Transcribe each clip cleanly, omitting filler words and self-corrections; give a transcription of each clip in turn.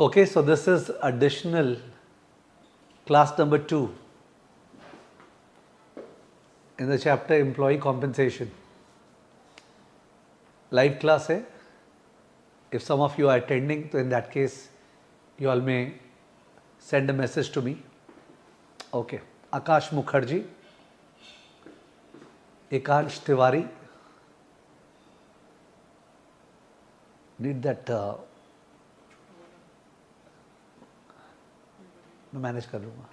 Okay, so this is additional class number 2 in the chapter employee compensation. Live class है. If some of you are attending, so in that case, you all may send a message to me. Okay, Akash Mukherjee, Ekansh Tiwari, need that मैं manage कर लूँगा.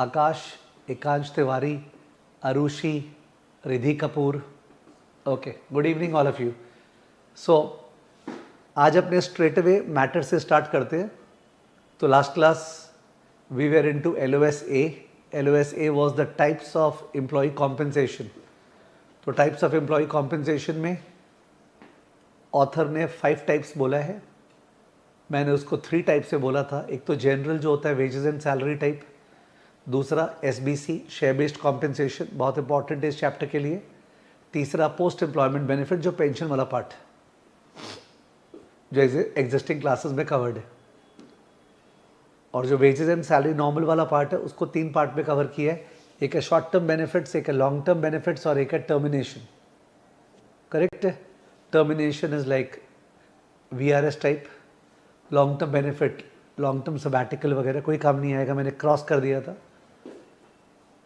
Akash, Ekansh Tiwari, Arushi, Ridhi Kapoor. Okay, good evening all of you. So आज अपने straight away matter से start करते हैं. तो last class we were into LOS-A. LOS-A was the types of employee compensation. तो टाइप्स ऑफ एम्प्लॉय कॉम्पेंसेशन में ऑथर ने 5 टाइप्स बोला है. मैंने उसको 3 टाइप से बोला था. एक तो जनरल जो होता है वेजेस एंड सैलरी टाइप, दूसरा SBC शेयर बेस्ड कॉम्पेंसेशन, बहुत इंपॉर्टेंट है इस चैप्टर के लिए. तीसरा पोस्ट एम्प्लॉयमेंट बेनिफिट जो पेंशन वाला पार्ट जो एग्जिस्टिंग क्लासेस में कवर्ड है. और जो वेजेस एंड सैलरी नॉर्मल वाला पार्ट है उसको 3 पार्ट में कवर किया है. एक है शॉर्ट टर्म बेनिफिट्स, एक है लॉन्ग टर्म बेनिफिट्स और एक है टर्मिनेशन. करेक्ट है. Termination is like VRS type. Long term benefit, long term sabbatical वगैरह कोई काम नहीं आएगा, मैंने क्रॉस कर दिया था.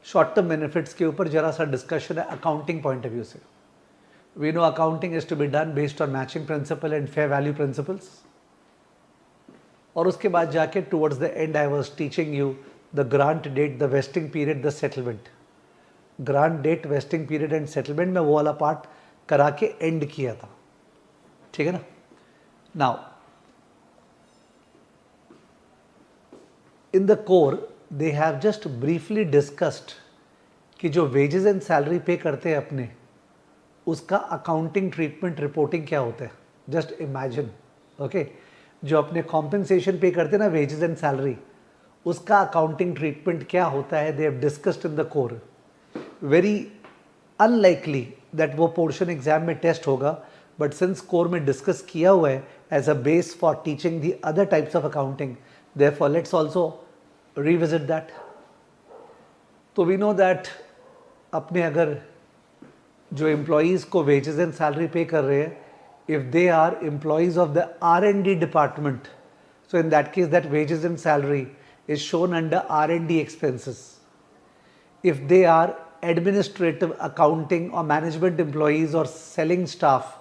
शॉर्ट टर्म बेनिफिट्स के ऊपर जरा सा डिस्कशन है अकाउंटिंग पॉइंट ऑफ व्यू से. We know accounting is to be done based on matching principle and fair value principles. और उसके बाद जाके towards the end I was teaching you the grant date, the vesting period, the settlement. Grant date, vesting period and settlement में वो वाला part करा के and किया था. ठीक है ना. Now in the core they have just briefly discussed कि जो wages and salary पे करते हैं अपने, उसका accounting treatment reporting क्या होता है. just imagine, okay, जो अपने compensation पे करते हैं ना wages and salary, उसका accounting treatment क्या होता है they have discussed in the core. very unlikely that वो portion exam में test होगा, but since core में discuss किया हुआ है as a base for teaching the other types of accounting, therefore let's also revisit that. तो we know that अपने अगर जो employees को wages and salary pay कर रहे हैं, if they are employees of the R&D department, so in that case that wages and salary is shown under R&D expenses. If they are administrative, accounting or management employees or selling staff,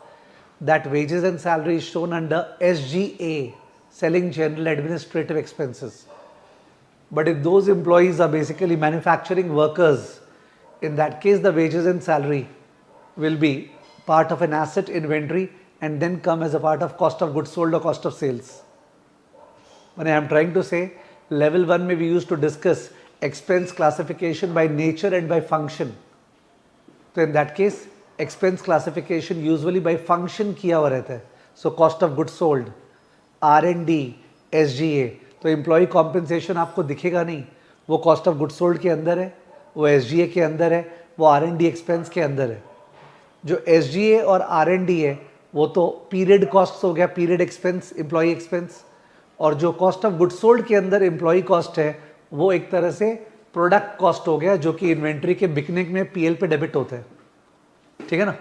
that wages and salary is shown under SGA, selling general administrative expenses. But if those employees are basically manufacturing workers, in that case the wages and salary will be part of an asset inventory and then come as a part of cost of goods sold or cost of sales. When I am trying to say, level 1 में we used to discuss expense classification by nature and by function. So in that case, expense classification usually by function किया हुआ रहता है. So cost of goods sold, R&D, SGA. तो employ compensation आपको दिखेगा नहीं, वो कॉस्ट ऑफ गुड्स सोल्ड के अंदर है, वो SGA के अंदर है, वो R&D एक्सपेंस के अंदर है. जो SGA और R&D है वो तो पीरियड कॉस्ट हो गया, पीरियड एक्सपेंस, एम्प्लॉय एक्सपेंस. और जो कॉस्ट ऑफ गुड्स सोल्ड के अंदर एम्प्लॉय कॉस्ट है वो एक तरह से प्रोडक्ट कॉस्ट हो गया, जो कि इन्वेंट्री के बिकने में PL पे डेबिट होता है. ठीक है ना.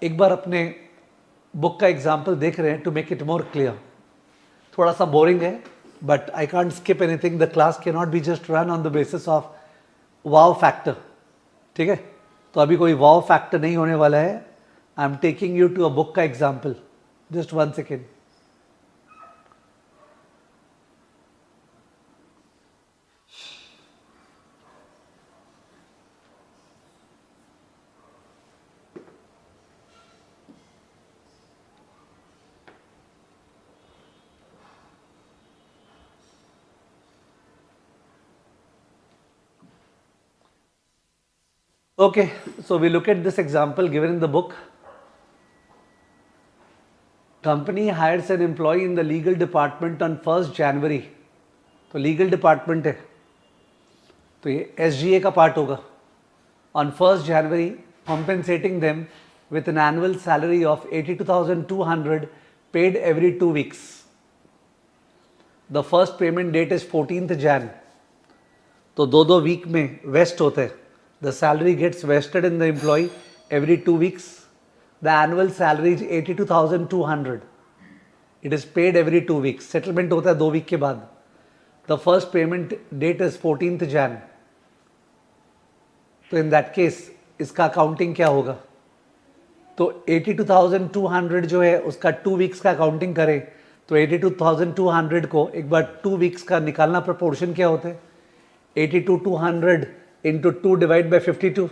एक बार अपने बुक का एग्जाम्पल देख रहे हैं to make it more clear. थोड़ा सा बोरिंग है but I can't skip anything. The class can not be just run on the basis of wow factor. ठीक है. तो अभी कोई वाव फैक्टर नहीं होने वाला है. I am taking you to a book का example. Just 1 second. Okay, so we look at this example given in the book. Company hires an employee in the legal department on 1st January. तो legal department है, तो ये SGA का part होगा. On 1st January, compensating them with an annual salary of 82,200 paid every 2 weeks. The first payment date is 14th Jan, तो 2 week में vest होते हैं. The salary gets vested in the employ every 2 weeks. The annual salary is 82,200. It is paid every 2 weeks. Settlement होता है 2 week के बाद. The first payment date is 14th Jan. तो in that case इसका accounting क्या होगा? तो 82,200 जो है उसका 2 वीक्स का अकाउंटिंग करें तो 82,200 को एक बार 2 वीक्स का निकालना. प्रपोर्शन क्या होता है? 82,200 into 2 divide by 52.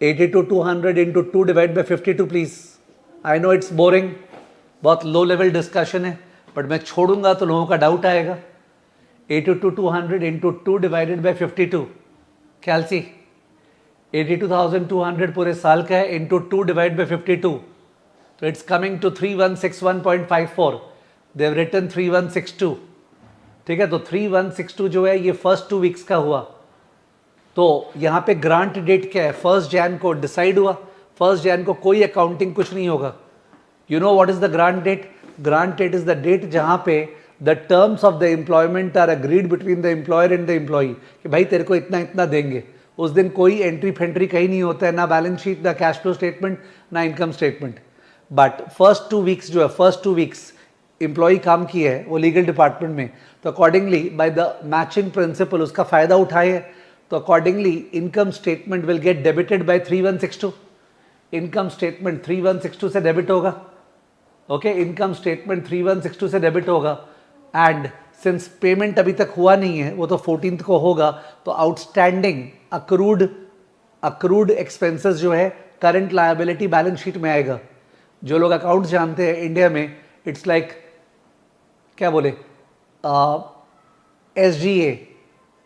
82,200 into 2 divide by 52 please. I know it's boring, बहुत लो लेवल डिस्कशन है, बट मैं छोड़ूंगा तो लोगों का डाउट आएगा. 82,200 इंटू 2 डिवाइडेड बाई 52. ख्याल सी 82,200 पूरे साल का है इंटू 2 डिवाइड बाई 52, तो it's coming to 3161.54. They have written 3162. ठीक है, तो 3162 जो है ये फर्स्ट 2 वीक्स का हुआ. तो यहाँ पे ग्रांट डेट क्या है? 1 Jan को डिसाइड हुआ. 1 Jan को कोई अकाउंटिंग कुछ नहीं होगा. You know what is the grant date? Grant date is the date जहाँ पे the terms of the employment are agreed between the employer and the employee कि भाई तेरे को इतना इतना देंगे. उस दिन कोई एंट्री फेंट्री कहीं नहीं होता है, ना बैलेंस शीट, ना कैश फ्लो स्टेटमेंट, ना income statement. But first 2 weeks जो है, फर्स्ट 2 वीक्स एम्प्लॉई काम किया है वो लीगल डिपार्टमेंट में, तो accordingly by the matching principal उसका फायदा उठाए, तो accordingly income statement will get debited bye 3162. Income statement 3162 से डेबिट होगा. ओके, इनकम स्टेटमेंट 3162 से डेबिट होगा. एंड सिंस पेमेंट अभी तक हुआ नहीं है, वो तो 14th को होगा, तो आउटस्टैंडिंग अक्रूड एक्सपेंसेस जो है करंट लायबिलिटी बैलेंस शीट में आएगा. जो लोग अकाउंट जानते हैं इंडिया में, इट्स लाइक क्या बोले, SGA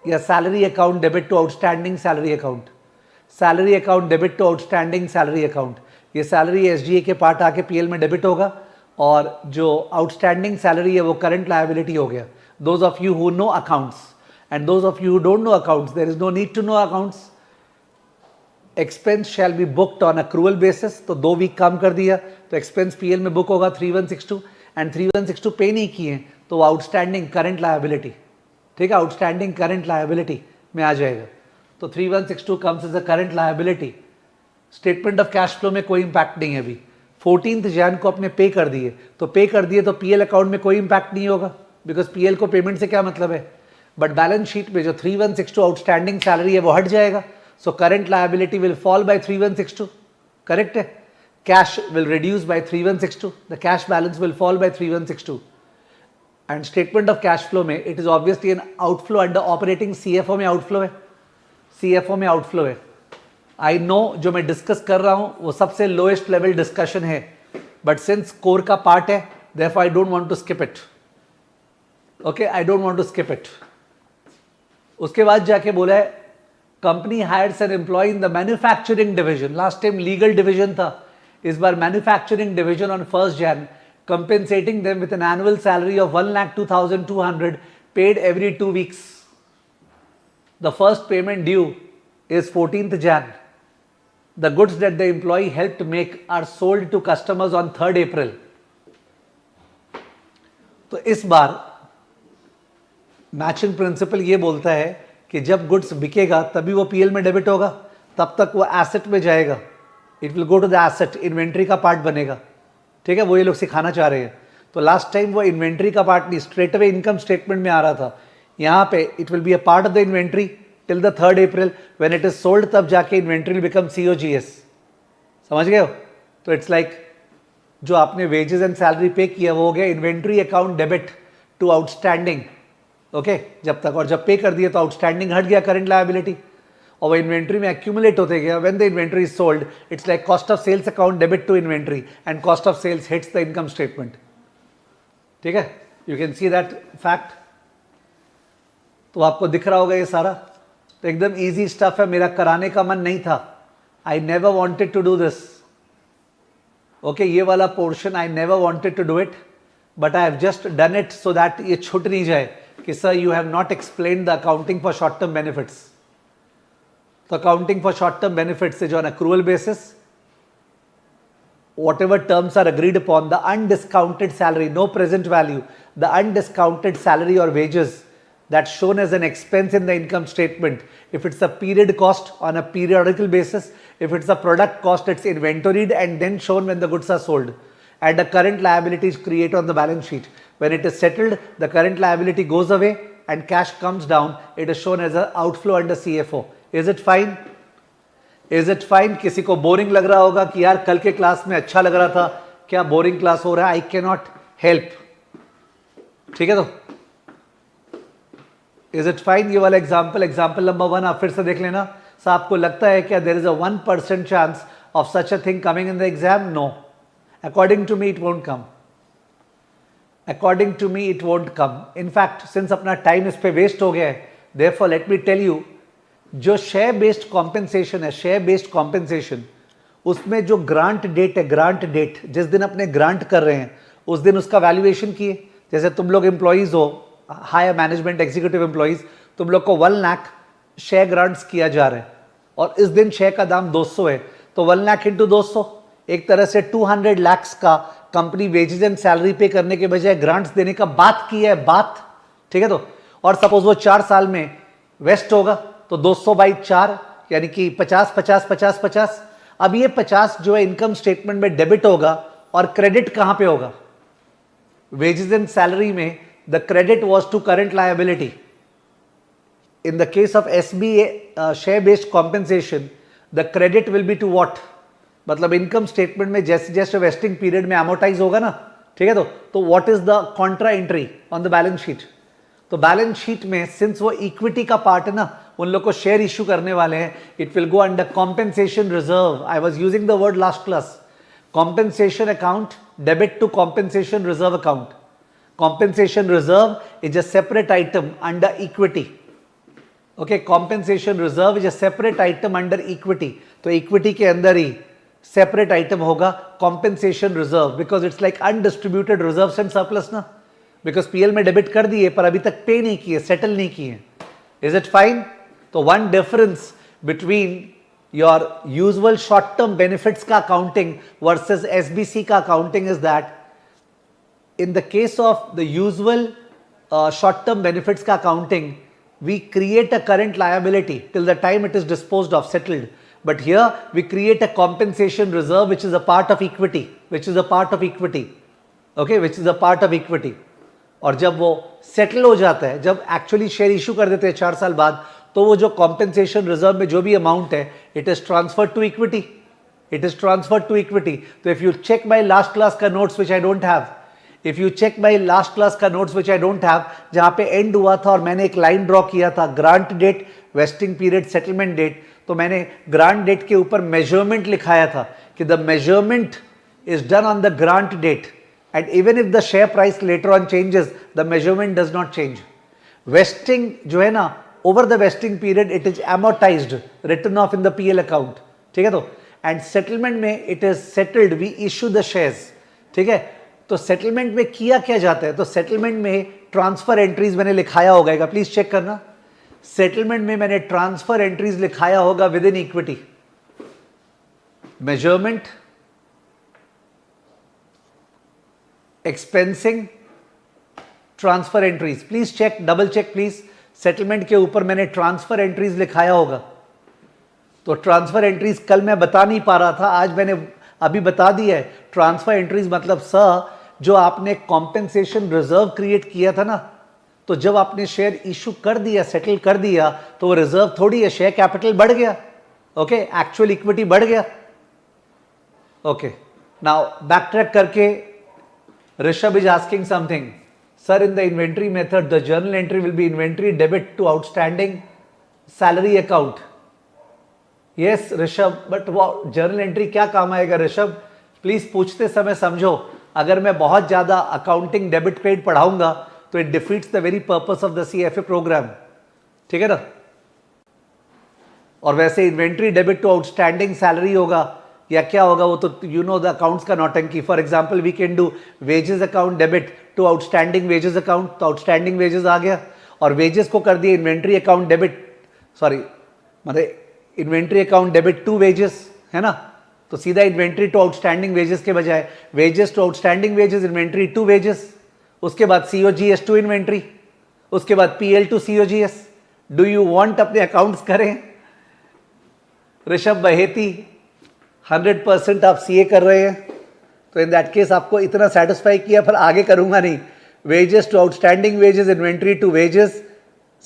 या salary account debit to outstanding salary account, salary account debit to outstanding salary account. ये सैलरी SGA के पार्ट आके PL में डेबिट होगा, और जो आउटस्टैंडिंग सैलरी है वो करंट लायबिलिटी हो गया. Those of you who know accounts and those of you who don't know accounts, there is no need to know accounts. Expense shall be booked on accrual basis. तो 2 week काम कर दिया तो expense PL में book होगा 3162, and 3162 पे नहीं किए तो आउटस्टैंडिंग करंट लायबिलिटी, ठीक है, आउटस्टैंडिंग करंट लायबिलिटी में आ जाएगा. तो 3162 comes as a current liability. Statement of cash flow में कोई इंपैक्ट नहीं है. अभी 14th Jan को अपने पे कर दिए, तो पे कर दिए तो PL अकाउंट में कोई इंपैक्ट नहीं होगा, बिकॉज PL को पेमेंट से क्या मतलब है. बट बैलेंस शीट में जो 3162 आउटस्टैंडिंग सैलरी है वो हट जाएगा. So current liability will fall by 3162. Correct है. Cash will reduce by 3162. The cash balance will fall by 3162. And statement of cash flow में it is obviously an outflow under operating. CFO में outflow है, CFO में outflow है. I no जो मैं discuss कर रहा हूं वो सबसे लोएस्ट लेवल डिस्कशन है, बट सिंस कोर का पार्ट है, therefore I don't want to skip it. Okay, I don't want to skip it. उसके बाद जाके बोला है company hires an employee in the manufacturing division. Last time legal division था, इस बार manufacturing division on 1 Jan, compensating them with an annual salary of 1,02,200 paid every 2 weeks. The first payment due is 14th Jan. The goods that the employee helped make are sold to customers on 3rd April. तो इस बार matching principal ये बोलता है कि जब goods बिकेगा तभी वो PL में डेबिट होगा, तब तक वो एसेट में जाएगा. It will go to the asset, inventory का पार्ट बनेगा. ठीक है, वो ये लोग सिखाना चाह रहे हैं. तो लास्ट टाइम वो इन्वेंट्री का पार्ट नहीं, स्ट्रेट अवे इनकम स्टेटमेंट में आ रहा था. यहाँ पे it will be a part of the inventory till the 3rd April. When it is sold तब जाके इन्वेंट्री विल बिकम COGS. समझ गए हो? तो इट्स लाइक जो आपने वेजेस एंड सैलरी पे किया वो हो गया inventory account debit to outstanding. Okay, जब तक, और जब पे कर दिया तो आउटस्टैंडिंग हट गया करंट लायबिलिटी, और वो इन्वेंट्री में एक्यूमुलेट होते गया. When the inventory is sold, it's like cost of sales account debit to inventory, and cost of sales hits the income statement. ठीक है, you can see that fact. तो आपको दिख रहा होगा ये सारा. तो एकदम इजी स्टफ है. मेरा कराने का मन नहीं था. I never wanted to do this. Okay, ये वाला portion I never wanted to do it, but I have just done it so that ये छूट नहीं जाए कि sir you have not explain the accounting for short term benefits. तो accounting for short term benefits is on accrual basis. whatever terms are agreed upon, the undiscounted salary, no present value, the undiscounted salary or wages that's shown as an expense in the income statement. If it's a period cost on a periodical basis, if it's a product cost, it's inventoried and then shown when the goods are sold. And a current liability is created on the balance sheet. When it is settled, the current liability goes away and cash comes down. It is shown as an outflow under CFO. Is it fine? Is it fine? किसी को boring लग रहा होगा कि यार कल के class में अच्छा लग रहा था, क्या बोरिंग क्लास हो रहा है? I can not help. ठीक है, तो इज इट फाइन? ये वाला एग्जाम्पल नंबर 1 आप फिर से देख लेना. सो आपको लगता है क्या there is a 1% chance of such a thing coming in the exam? No. According to me it won't come. According to me it won't come. In fact since अपना टाइम इस पे वेस्ट हो गया है, therefore let me tell you, जो share based compensation है, share based compensation, उसमें जो ग्रांट डेट है, ग्रांट डेट जिस दिन अपने ग्रांट कर रहे हैं उस दिन उसका वैल्यूएशन किए. जैसे तुम लोग एम्प्लॉइज हो, हायर मैनेजमेंट एग्जीक्यूटिव एम्प्लॉइज, तुम लोग को 1 लाख शेयर ग्रांट्स किया जा रहा है और इस दिन शेयर का दाम 200 है, तो 1 लाख इंटू 200, एक तरह से 200 lakhs का कंपनी वेजेस एंड सैलरी पे करने के बजाय ग्रांट्स देने का बात की है, बात. ठीक है, तो और सपोज वो 4 साल में वेस्ट होगा तो 200 बाई 4 यानी कि 50 50 50 50. अब ये 50 जो है इनकम स्टेटमेंट में डेबिट होगा और क्रेडिट कहां पे होगा? वेजेस एंड सैलरी में the credit was to current liability. In the case of SBA share based compensation, the credit will be to what? मतलब इनकम स्टेटमेंट में जैसे जैसे वेस्टिंग पीरियड में एमोटाइज होगा ना. ठीक है, तो what is the Contra entry on the balance sheet? तो बैलेंस शीट में सिंस वो इक्विटी का पार्ट है ना, उन लोग को शेयर इश्यू करने वाले हैं, it will go under compensation reserve. I was using the word last class. Compensation account debit to compensation reserve account. Compensation reserve is a separate item under equity. Okay, compensation reserve is a separate item under equity. तो equity के अंदर ही separate item होगा compensation reserve, because it's like undistributed reserves and surplus ना. Because PL में debit कर दिए पर अभी तक पे नहीं किए, सेटल नहीं किए. Is it fine? तो one difference between your usual short term benefits का अकाउंटिंग वर्सेस एसबीसी का accounting is that in the case of the usual short term benefits ka accounting, we create a current liability till the time it is disposed of, settled. But here we create a compensation reserve which is a part of equity, which is a part of equity. Okay, which is a part of equity. और जब वो settle हो जाता है, जब actually share issue कर देते हैं 4 साल बाद, तो वो जो कॉम्पेंसेशन रिजर्व में जो भी अमाउंट है, it is transferred to equity. It is transferred to equity. तो if you check my last class का notes which I don't have, if you check my last class का notes which I don't have, जहां पे and हुआ था और मैंने एक लाइन ड्रॉ किया था, grant date, vesting period, settlement date, तो मैंने ग्रांट डेट के ऊपर मेजरमेंट लिखाया था कि the measurement is done on the grant date and even if the share price later on changes, the measurement does not change. Vesting जो है ना, over the vesting period it is amortized, written off in the PL account. ठीक है, तो and settlement में it is settled, we issue the shares. ठीक है, तो settlement में किया क्या जाता है? तो settlement में transfer entries मैंने लिखाया होगा, प्लीज चेक करना. settlement में मैंने transfer entries लिखाया होगा within equity. Measurement, expensing, transfer entries. Please check, double check please. Settlement के ऊपर मैंने ट्रांसफर एंट्रीज लिखाया होगा. तो ट्रांसफर एंट्रीज कल मैं बता नहीं पा रहा था, आज मैंने अभी बता दिया है. ट्रांसफर एंट्रीज मतलब सर, जो आपने कॉम्पेंसेशन रिजर्व क्रिएट किया था ना, तो जब आपने शेयर इशू कर दिया, सेटल कर दिया, तो वो रिजर्व थोड़ी है, शेयर कैपिटल बढ़ गया. ओके, एक्चुअल इक्विटी बढ़ गया. ओके, नाउ बैक ट्रैक करके Rishabh is asking something. Sir, in the inventory method, the journal entry will be inventory debit to outstanding salary account. Yes, Rishabh, but वो journal entry क्या काम आएगा Rishabh? Please पूछते समय समझो. अगर मैं बहुत ज्यादा अकाउंटिंग डेबिट पेड पढ़ाऊंगा तो it defeats the very purpose of the CFA program. ठीक है ना? और वैसे inventory debit to outstanding salary होगा या क्या होगा, वो तो यू नो द अकाउंट्स का नौटंकी. For example we can do wages account debit to outstanding wages account, तो आउटस्टैंडिंग वेजेस आ गया और वेजेस को कर दिया इन्वेंट्री अकाउंट डेबिट, सॉरी मतलब inventory account debit to wages, है ना? तो सीधा इन्वेंट्री टू आउटस्टैंडिंग वेजेस के बजाय wages to outstanding wages, inventory to wages, उसके बाद COGS टू इन्वेंट्री, उसके बाद PL to COGS. Do you want अपने अकाउंट्स करें? ऋषभ बहेती 100% आप CA कर रहे हैं, तो इन दैट केस आपको इतना सेटिस्फाई किया, फिर आगे करूंगा नहीं. Wages to outstanding wages, inventory to wages,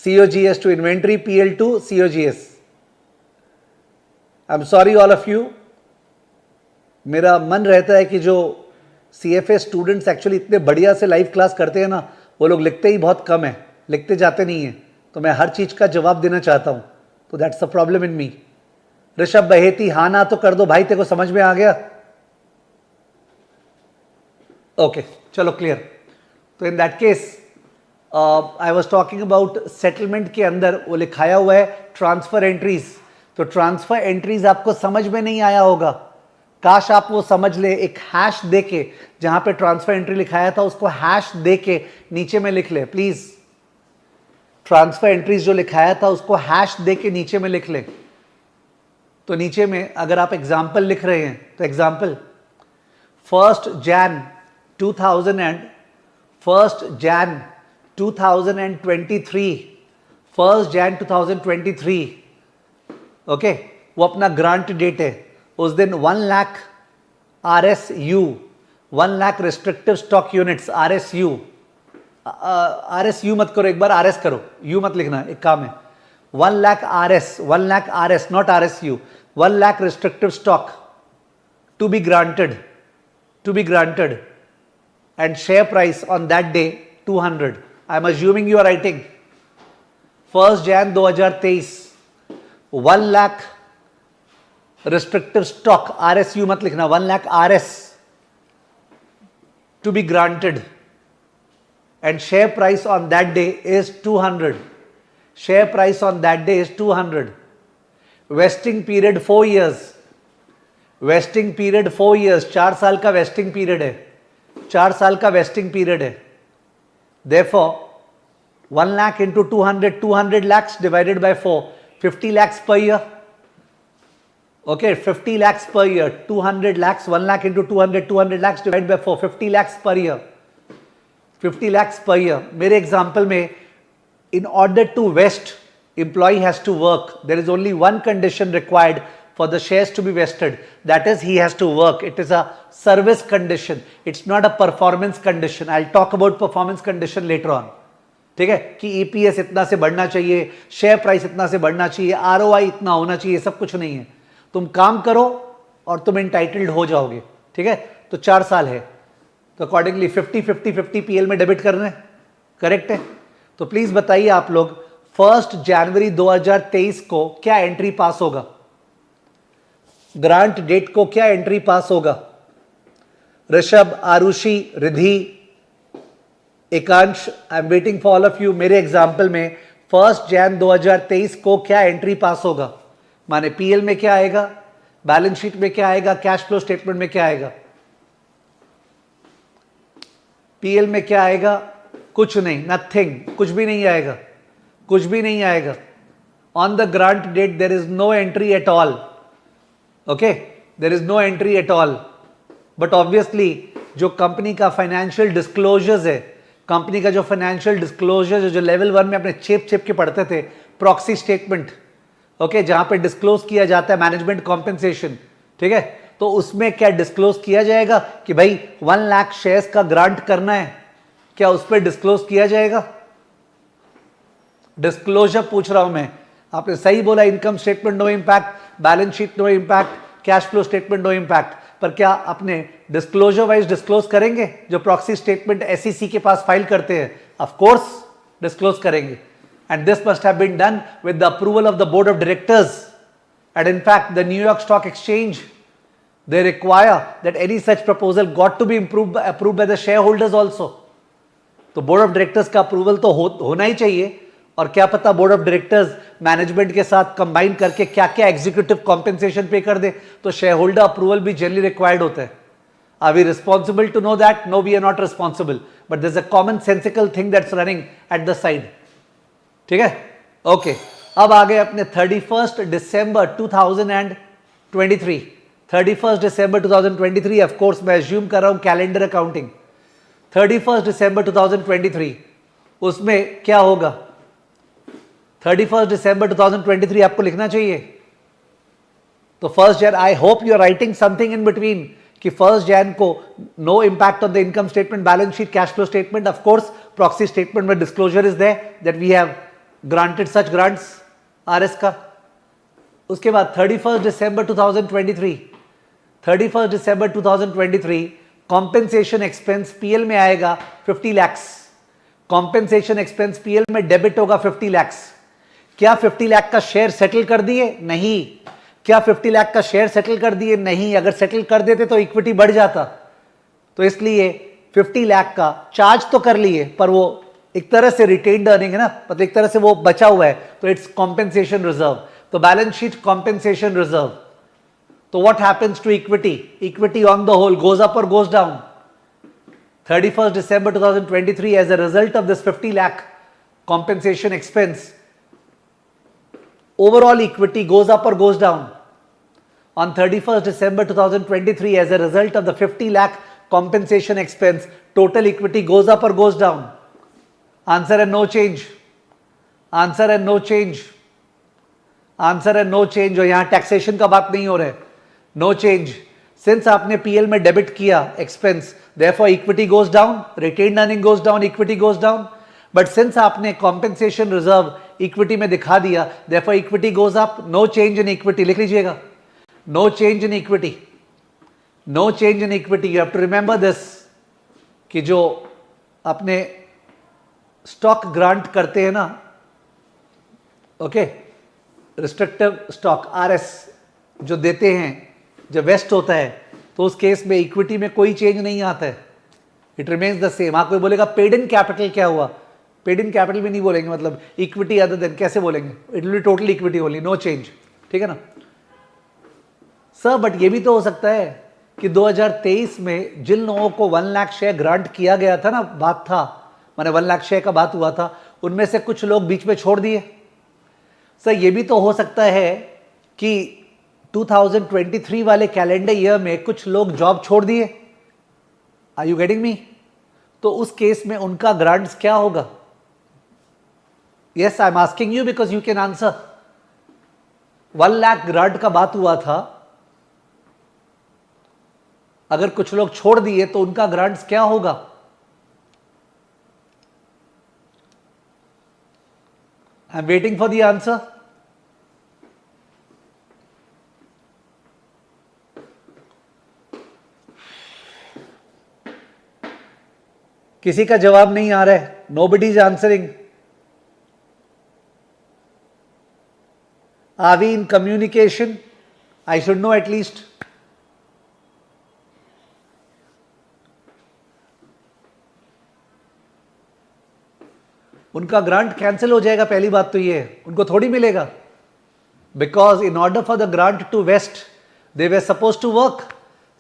COGS to inventory, PL to COGS. I am sorry all of you. मेरा मन रहता है कि जो CFA स्टूडेंट्स एक्चुअली इतने बढ़िया से लाइव क्लास करते हैं ना, वो लोग लिखते ही बहुत कम है, लिखते जाते नहीं है. तो मैं हर चीज का जवाब देना चाहता हूं, तो दैट्स द प्रॉब्लम इन मी. ऋषभ बहेती हाँ ना तो कर दो भाई, तेरे को समझ में आ गया? ओके, चलो क्लियर. तो in that case I was talking about settlement के अंदर वो लिखाया हुआ है ट्रांसफर एंट्रीज. तो ट्रांसफर एंट्रीज आपको समझ में नहीं आया होगा, काश आप वो समझ ले. एक हैश देके जहां पे ट्रांसफर एंट्री लिखाया था उसको हैश देके नीचे में लिख ले प्लीज. ट्रांसफर एंट्रीज जो लिखाया था उसको हैश देके नीचे में लिख ले. तो नीचे में अगर आप एग्जाम्पल लिख रहे हैं तो एग्जाम्पल 1 Jan 2023, 1 Jan 2023, ओके, वो अपना ग्रांट डेट है. उस दिन 1 lakh RSU, 1 lakh restrictive stock units, RSU मत करो, एक बार RS करो, U मत लिखना, एक काम है. 1 lakh RS, not RSU, 1 lakh restrictive stock to be granted, and share price on that day 200. I'm assuming you are writing 1 Jan 2023, 1 lakh restrictive stock, RSU मत लिखना, 1 lakh RS to be granted and share price on that day is 200. Share price on that day is 200. Vesting period 4 years. Vesting period 4 years. 4 साल का vesting period है. 4 साल का vesting period है. Therefore 1 lakh into 200, 200 lakhs divided by 4, 50 lakhs per year. Okay, 50 lakhs per year, 200 lakhs, 1 lakh into 200, 200 lakhs divided by 4, 50 lakhs per year. 50 lakhs per year. मेरे example में in order to vest, employee has to work. There is only one condition required for the shares to be vested, that is he has to work. It is a service condition, it's not a performance condition. I'll talk about performance condition later on. ठीक है, कि EPS इतना से बढ़ना चाहिए, share price इतना से बढ़ना चाहिए, ROI इतना होना चाहिए, सब कुछ नहीं है. तुम काम करो और तुम इंटाइटल्ड हो जाओगे. ठीक है, तो 4 साल है, तो अकॉर्डिंगली 50-50-50 PL में डेबिट करना है. करेक्ट है? तो प्लीज बताइए आप लोग 1 जनवरी 2023 को क्या एंट्री पास होगा? ग्रांट डेट को क्या एंट्री पास होगा? Rishabh, Arushi, Ridhi, Ekansh, I am waiting for all of you. मेरे एग्जाम्पल में 1 जन 2023 को क्या एंट्री पास होगा? माने PL में क्या आएगा, बैलेंस शीट में क्या आएगा, कैश फ्लो स्टेटमेंट में क्या आएगा? PL में क्या आएगा? कुछ नहीं, नथिंग, कुछ भी नहीं आएगा, कुछ भी नहीं आएगा. On the grant date there is no entry at all. Okay, there is no entry at all. But obviously जो कंपनी का फाइनेंशियल डिस्क्लोजर्स है, कंपनी का जो फाइनेंशियल डिस्क्लोजर्स है, जो लेवल 1 में अपने छेप के पढ़ते थे, प्रॉक्सी स्टेटमेंट, ओके, जहां पे डिस्क्लोज किया जाता है मैनेजमेंट कॉम्पेंसेशन. ठीक है, तो उसमें क्या डिस्क्लोज किया जाएगा कि भाई 1 लाख शेयर्स का ग्रांट करना है, क्या उस पर डिस्क्लोज किया जाएगा? डिस्क्लोजर पूछ रहा हूं मैं. आपने सही बोला, income statement no impact, balance sheet no impact, cash flow statement no impact. पर क्या अपने डिस्क्लोजर वाइज डिस्क्लोज करेंगे? जो प्रॉक्सी स्टेटमेंट SEC के पास फाइल करते हैं, ऑफ कोर्स डिस्क्लोज करेंगे. And this must have been done with the approval of the board of directors. And in fact the New York stock exchange, they require that any such proposal got to be approved by the shareholders also. तो board of directors का approval तो होना ही चाहिए. और क्या पता board of directors management के साथ कंबाइन करके क्या क्या एग्जीक्यूटिव कॉम्पेंसेशन पे कर दे, तो शेयर होल्डर अप्रूवल भी जनरली रिक्वायर्ड होता है. Are we responsible to know that? No, we are not responsible, but there is a common sensical thing that's running at the side. ठीक है, ओके. अब आ गए अपने 31 दिसंबर 2023. 31 December 2023, ऑफ कोर्स मैं एज्यूम कर रहा हूं कैलेंडर अकाउंटिंग, 31 December 2023, उसमें क्या होगा? 31 December 2023 आपको लिखना चाहिए। तो 1 Jan, I hope you are writing something in between कि 1 Jan को no impact on the income statement, balance sheet, cash flow statement. Of course proxy statement में disclosure is there that we have granted such grants RS का। उसके बाद 31 December 2023, 31 December 2023 compensation expense PL में आएगा 50 lakhs। Compensation expense PL में debit होगा 50 lakhs। क्या 50 लाख का शेयर सेटल कर दिए? नहीं। क्या 50 लाख का शेयर सेटल कर दिए? नहीं। अगर सेटल कर देते तो इक्विटी बढ़ जाता, तो इसलिए 50 लाख का चार्ज तो कर लिए, पर वो एक तरह से रिटेन्ड अर्निंग है ना, मतलब एक तरह से वो बचा हुआ है, तो इट्स कॉम्पेंसेशन रिजर्व। तो बैलेंस शीट कॉम्पेंसेशन रिजर्व। तो what happens to equity? Equity on the whole goes up और goes down. 31 December 2023 as a result of this 50 lakh compensation expense, overall equity goes up or goes down? On 31 December 2023 as a result of the 50 lakh compensation expense, total equity goes up or goes down? Answer and no change. Answer and no change. Answer and no change। और यहां taxation का बात नहीं हो रहा है, no change. Since आपने PL में डेबिट किया expense, therefore equity goes down, retained earning goes down, equity goes down. But since आपने compensation reserve equity में दिखा दिया, therefore equity goes up, no change in equity। लिख लीजिएगा, no change in equity, no change in equity। You have to remember this कि जो अपने stock grant करते हैं ना, ओके, रिस्ट्रिक्टिव स्टॉक आरएस जो देते हैं, जब वेस्ट होता है तो उस केस में इक्विटी में कोई चेंज नहीं आता है, इट रिमेन्स द सेम। हाँ, कोई बोलेगा पेड इन कैपिटल क्या हुआ? पेड इन कैपिटल भी नहीं बोलेंगे, मतलब इक्विटी अदर देन कैसे बोलेंगे? It will be total equity only, no change. ठीक है ना सर? बट ये भी तो हो सकता है कि 2023 में जिन लोगों को 1 लाख शेयर ग्रांट किया गया था ना, बात था, माने 1 लाख शेयर का बात हुआ था, उनमें से कुछ लोग बीच में छोड़ दिए। सर ये भी तो हो सकता है कि 2023 वाले कैलेंडर ईयर में कुछ लोग जॉब छोड़ दिए। Are you getting me? तो उस केस में उनका ग्रांट्स क्या होगा? Yes, I am asking you because you can answer. 1 lakh grant का बात हुआ था, अगर कुछ लोग छोड़ दिए तो उनका ग्रांट्स क्या होगा? I am waiting for the answer. किसी का जवाब नहीं आ रहा है, nobody is answering. Are we in communication? I should know at least. उनका ग्रांट कैंसिल हो जाएगा, पहली बात तो ये है, उनको थोड़ी मिलेगा, because in order for the grant to vest they were suppose to work,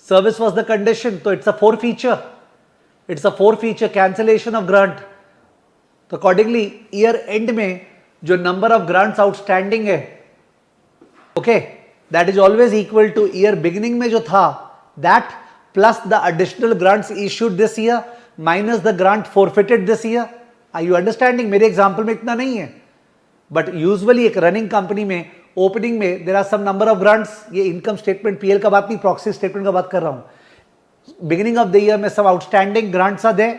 service was the condition. तो it's a forfeiture, it's a forfeiture cancellation of grant. तो अकॉर्डिंगली ईयर एंड में जो number of grants outstanding है, okay, that is always equal to year beginning में जो था that plus the additional grants issued this year minus the grant forfeited this year. Are you understanding? मेरे example में इतना नहीं है, बट यूजुअली एक रनिंग कंपनी में ओपनिंग में there are some number of grants. ये इनकम स्टेटमेंट पीएल का बात नहीं, प्रॉक्सी स्टेटमेंट का बात कर रहा हूं। बिगिनिंग ऑफ द ईयर में सब आउटस्टैंडिंग ग्रांट्स आर देयर,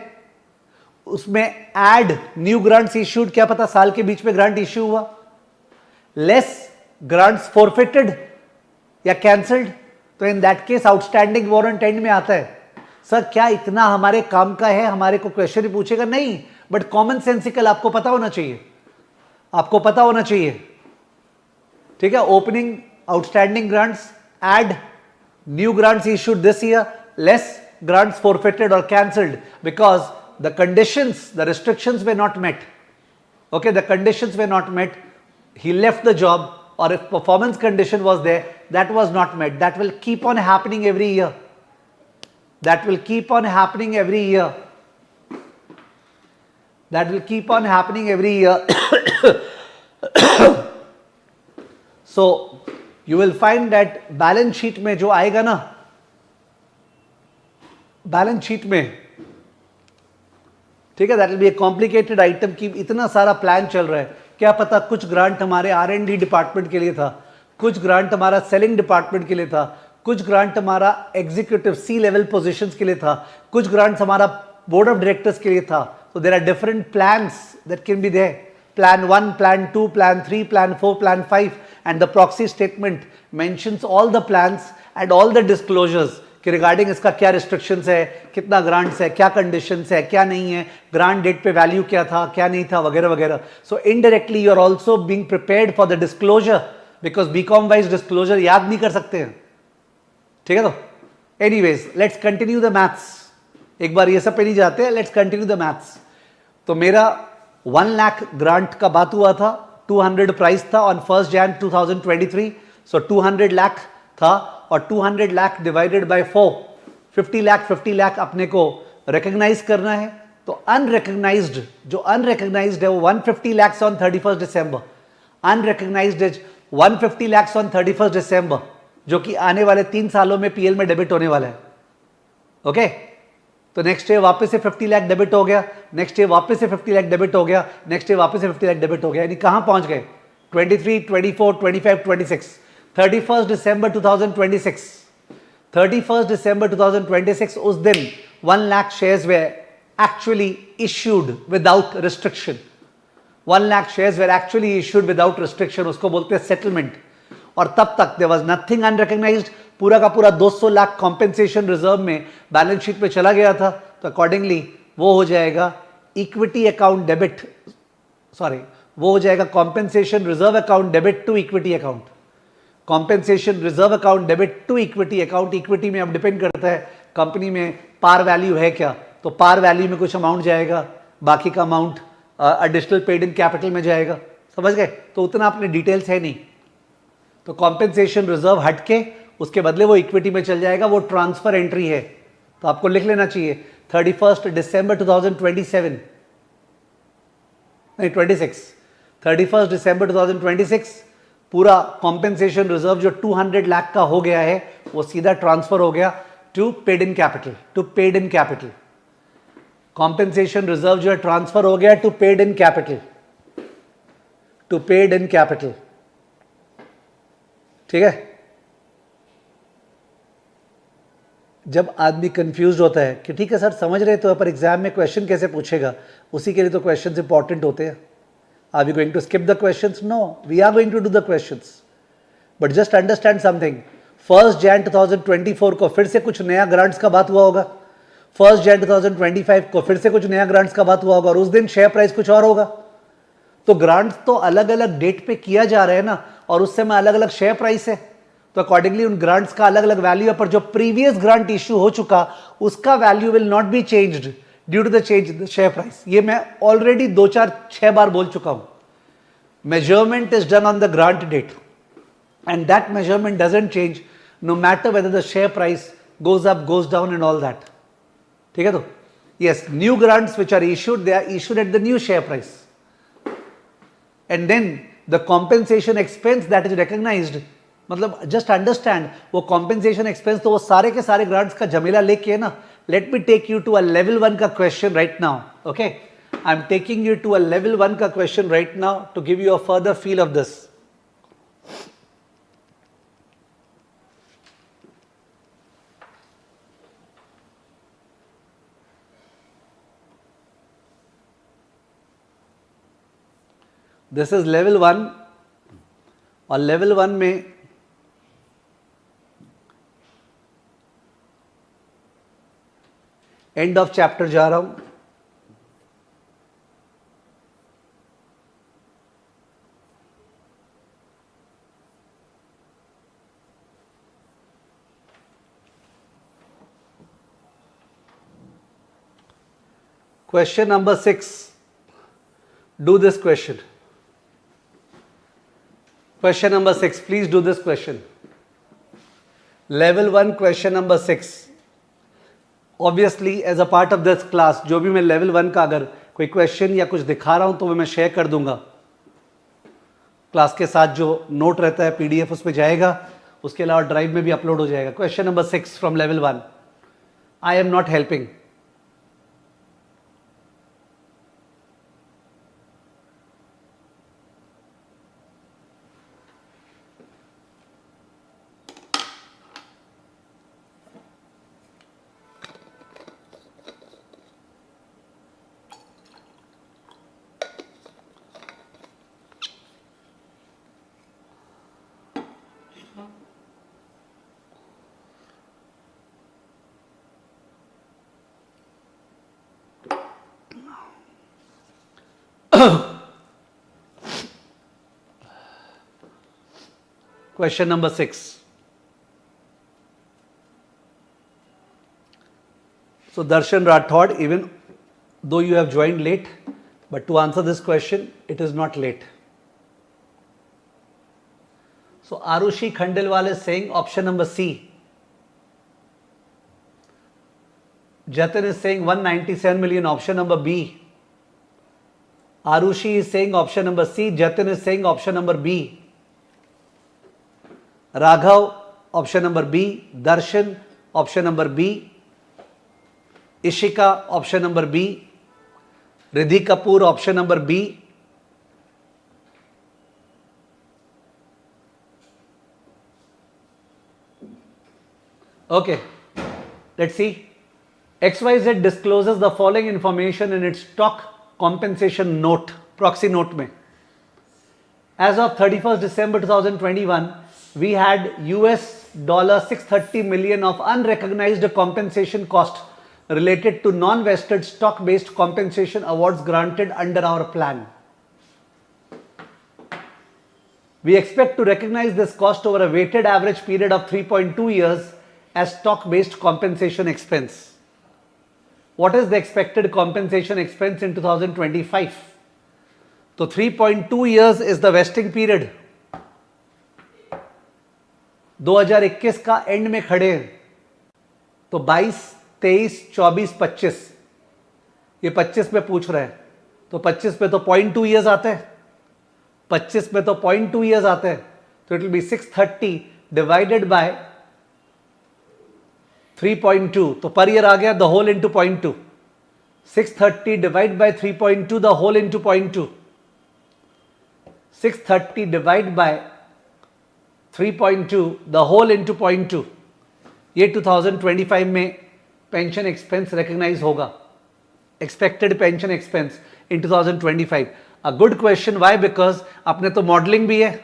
उसमें ऐड न्यू ग्रांट्स इश्यूड, क्या पता साल के बीच में ग्रांट इश्यू हुआ, लेस ग्रांट्स फॉरफिटेड या कैंसल्ड, तो in that case outstanding warrant and में आता है। सर क्या इतना हमारे काम का है, हमारे को क्वेश्चन ही पूछेगा? नहीं, बट कॉमन सेंसिकल आपको पता होना चाहिए, आपको पता होना चाहिए। ठीक है, opening outstanding grants, add new grants issued this year, less grants forfeited or cancelled because the conditions, the restrictions were not met. Okay, the conditions were not met. He left the job, or if performance condition was there, that was not met. That will keep on happening every year. That will keep on happening every year. That will keep on happening every year. So, you will find that balance sheet में जो आएगा ना, balance sheet में, ठीक है, that will B A complicated item कि इतना सारा प्लान चल रहा है, क्या पता कुछ ग्रांट हमारे R&D डिपार्टमेंट के लिए था, कुछ ग्रांट हमारा सेलिंग डिपार्टमेंट के लिए था, कुछ ग्रांट हमारा एग्जीक्यूटिव सी लेवल पोजीशंस के लिए था, कुछ ग्रांट्स हमारा बोर्ड ऑफ डायरेक्टर्स के लिए था. So there are different plans that can be there. Plan 1, Plan 2, Plan 3, Plan 4, Plan 5, and the proxy statement mentions all the plans and all the disclosures कि regarding इसका क्या restrictions है, कितना grants है, क्या conditions है, क्या नहीं है, grant date पे value क्या था, क्या नहीं था, वगैरह वगैरह. So indirectly you are also being prepared for the disclosure because BCom wise disclosure याद नहीं कर सकते हैं, ठीक है. तो anyways let's continue the maths. एक बार ये सब पे नहीं जाते हैं, लेट्स कंटिन्यू द मैथ्स. तो मेरा 1 लाख ग्रांट का बात हुआ था, 200 प्राइस था ऑन 1 Jan 2023. सो 200 लाख था और 200 लाख डिवाइडेड बाय 4, 50 लाख अपने को रिकॉग्नाइज करना है. तो अनरिकॉग्नाइज्ड, जो अनरिकॉग्नाइज्ड है वो 150 lakh on 31 December. Unrecognised is 150 lakh on 31 दिसंबर, जो कि आने वाले 3 सालों में पीएल में डेबिट होने वाला है. ओके तो नेक्स्ट ईयर वापस से 50 लाख डेबिट हो गया, नेक्स्ट ईयर वापस से 50 लाख डेबिट हो गया, नेक्स्ट ईयर वापस से 50 लाख डेबिट हो गया. यानी कहां पहुंच गए? 23, 24, 25, 26. 31 दिसंबर 2026, 31 दिसंबर 2026 उस दिन 1 लाख शेयर्स वे actually issued without restriction. 1 lakh shares वे एक्चुअली इश्यूड विदाउट रिस्ट्रिक्शन, उसको बोलते हैं सेटलमेंट. और तब तक देयर वाज नथिंग अनरिकॉग्नाइज्ड. पूरा का पूरा 200 लाख कॉम्पेंसेशन रिजर्व में बैलेंस शीट पे चला गया था. तो अकॉर्डिंगली वो हो जाएगा इक्विटी अकाउंट डेबिट, सॉरी वो हो जाएगा compensation reserve account debit to equity account. Compensation reserve account debit to equity account. Equity में अब डिपेंड करता है कंपनी में पार वैल्यू है क्या, तो पार वैल्यू में कुछ अमाउंट जाएगा, बाकी का amount additional paid in capital में जाएगा. समझ गए? तो उतना अपने डिटेल्स है नहीं. तो कॉम्पेंसेशन रिजर्व हटके उसके बदले वो इक्विटी में चल जाएगा, वो ट्रांसफर एंट्री है. तो आपको लिख लेना चाहिए 31 दिसंबर 2027, नहीं 26, 31 दिसंबर 2026 पूरा कॉम्पेंसेशन रिजर्व जो 200 लाख का हो गया है वो सीधा ट्रांसफर हो गया to paid in capital, to paid in capital. Compensation reserve जो है ट्रांसफर हो गया to paid in capital, to paid in capital. ठीक है. जब आदमी कंफ्यूज होता है कि ठीक है सर समझ रहे तो पर एग्जाम में क्वेश्चन कैसे पूछेगा, उसी के लिए तो क्वेश्चंस इंपॉर्टेंट होते हैं. Are we going to skip the questions? No, we are going to do the questions. But just understand something. 1 Jan 2024 को फिर से कुछ नया ग्रांट्स का बात हुआ होगा, 1 Jan 2025 को फिर से कुछ नया ग्रांट्स का बात हुआ होगा, और उस दिन शेयर प्राइस कुछ और होगा. तो ग्रांट्स तो अलग अलग डेट पे किया जा रहा है ना, और उस समय अलग अलग शेयर प्राइस है. तो अकॉर्डिंगली उन ग्रांट्स का अलग अलग वैल्यू है, पर जो प्रीवियस ग्रांट इश्यू हो चुका उसका value will not be changed due to the change the share price. ये मैं ऑलरेडी 2-4-6 बार बोल चुका हूं. Measurement is done on the grant date and that measurement doesn't change no matter whether the share price goes up goes down and all that. ठीक है. तो yes, new grants which are issued they are issued at the new share price, and then the compensation expense that is recognized. मतलब just understand, वो compensation expense तो वो सारे के सारे ग्रांट्स का जमेला लेके है ना. Let me take you to a level 1 का question right now. Okay, I am taking you to a level 1 का question right now to give you a further feel of this. This is level 1, और level 1 में end of chapter जा रहा हूं. Question number 6. Do this question. Question number 6, please do this question. Level 1 question number 6. Obviously as a part of this class, जो भी मैं level 1 का अगर कोई question या कुछ दिखा रहा हूं तो वो मैं शेयर कर दूंगा. क्लास के साथ जो नोट रहता है पीडीएफ उस पर जाएगा, उसके अलावा ड्राइव में भी अपलोड हो जाएगा। Question number 6 from level 1, I am not helping. Question number 6. So Darshan Rathod, even though you have joined late, but to answer this question, it is not late. So Arushi Khandelwal is saying option number C. Jatin is saying 197 million, option number B. Arushi is saying option number C. Jatin is saying option number B. Raghav, option number B. Darshan, option number B. Ishika, option number B. Riddhi Kapoor, option number B. Okay, let's see. XYZ discloses the following information in its stock compensation note, proxy note mein. As of 31st December 2021, we had $630 million of unrecognized compensation cost related to non-vested stock-based compensation awards granted under our plan. We expect to recognize this cost over a weighted average period of 3.2 years as stock-based compensation expense. What is the expected compensation expense in 2025? So 3.2 years is the vesting period. 2021 का and में खड़े हैं तो 22, 23, 24, 25, ये 25 में पूछ रहे हैं तो 25 पे तो 0.2 ईयर्स आते हैं, 25 में तो 0.2 ईयर्स आते हैं, तो it will be 630 divided by 3.2, तो पर ईयर आ गया the whole into 0.2, 630 divide by 3.2 the whole into 0.2, 630 divide by 3.2 the whole into 0.2, ये 2025 में पेंशन एक्सपेंस रिकग्नाइज होगा, expected pension expense in 2025. A good question. Why? Because आपने तो modelling भी है,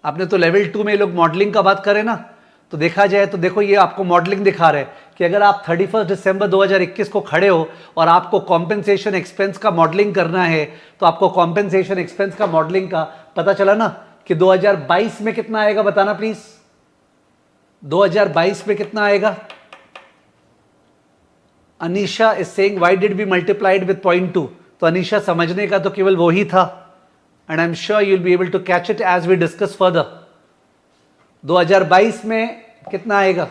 आपने तो लेवल 2 में लोग मॉडलिंग का बात करें ना, तो देखा जाए तो देखो ये आपको मॉडलिंग दिखा रहे हैं कि अगर आप 31 दिसंबर 2021 को खड़े हो और आपको कॉम्पेंसेशन एक्सपेंस का मॉडलिंग करना है, तो आपको कॉम्पेंसेशन एक्सपेंस का मॉडलिंग का पता चला ना कि 2022 में कितना आएगा, बताना प्लीज. 2022 में कितना आएगा? Anisha is saying why did we multiplied with 0.2. तो अनीशा समझने का तो केवल वो ही था, and I am sure you will be able to catch it as we discuss further. 2022 में कितना आएगा?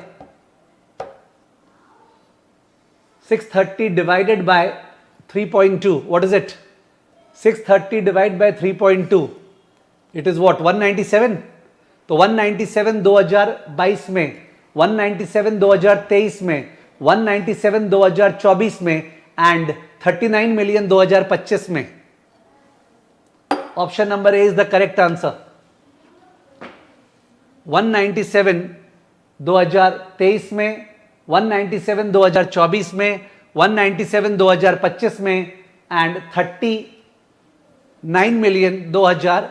630 divided by 3.2, what is it? 630 divide by 3.2, it is what? 197. तो 197 2022 में, 197 2023 में, 197 2024 में एंड 39 मिलियन 2025 में. Option number A is the correct answer. 197 2023 में, 197 2024 में, 197 2025 में एंड 39 मिलियन 22,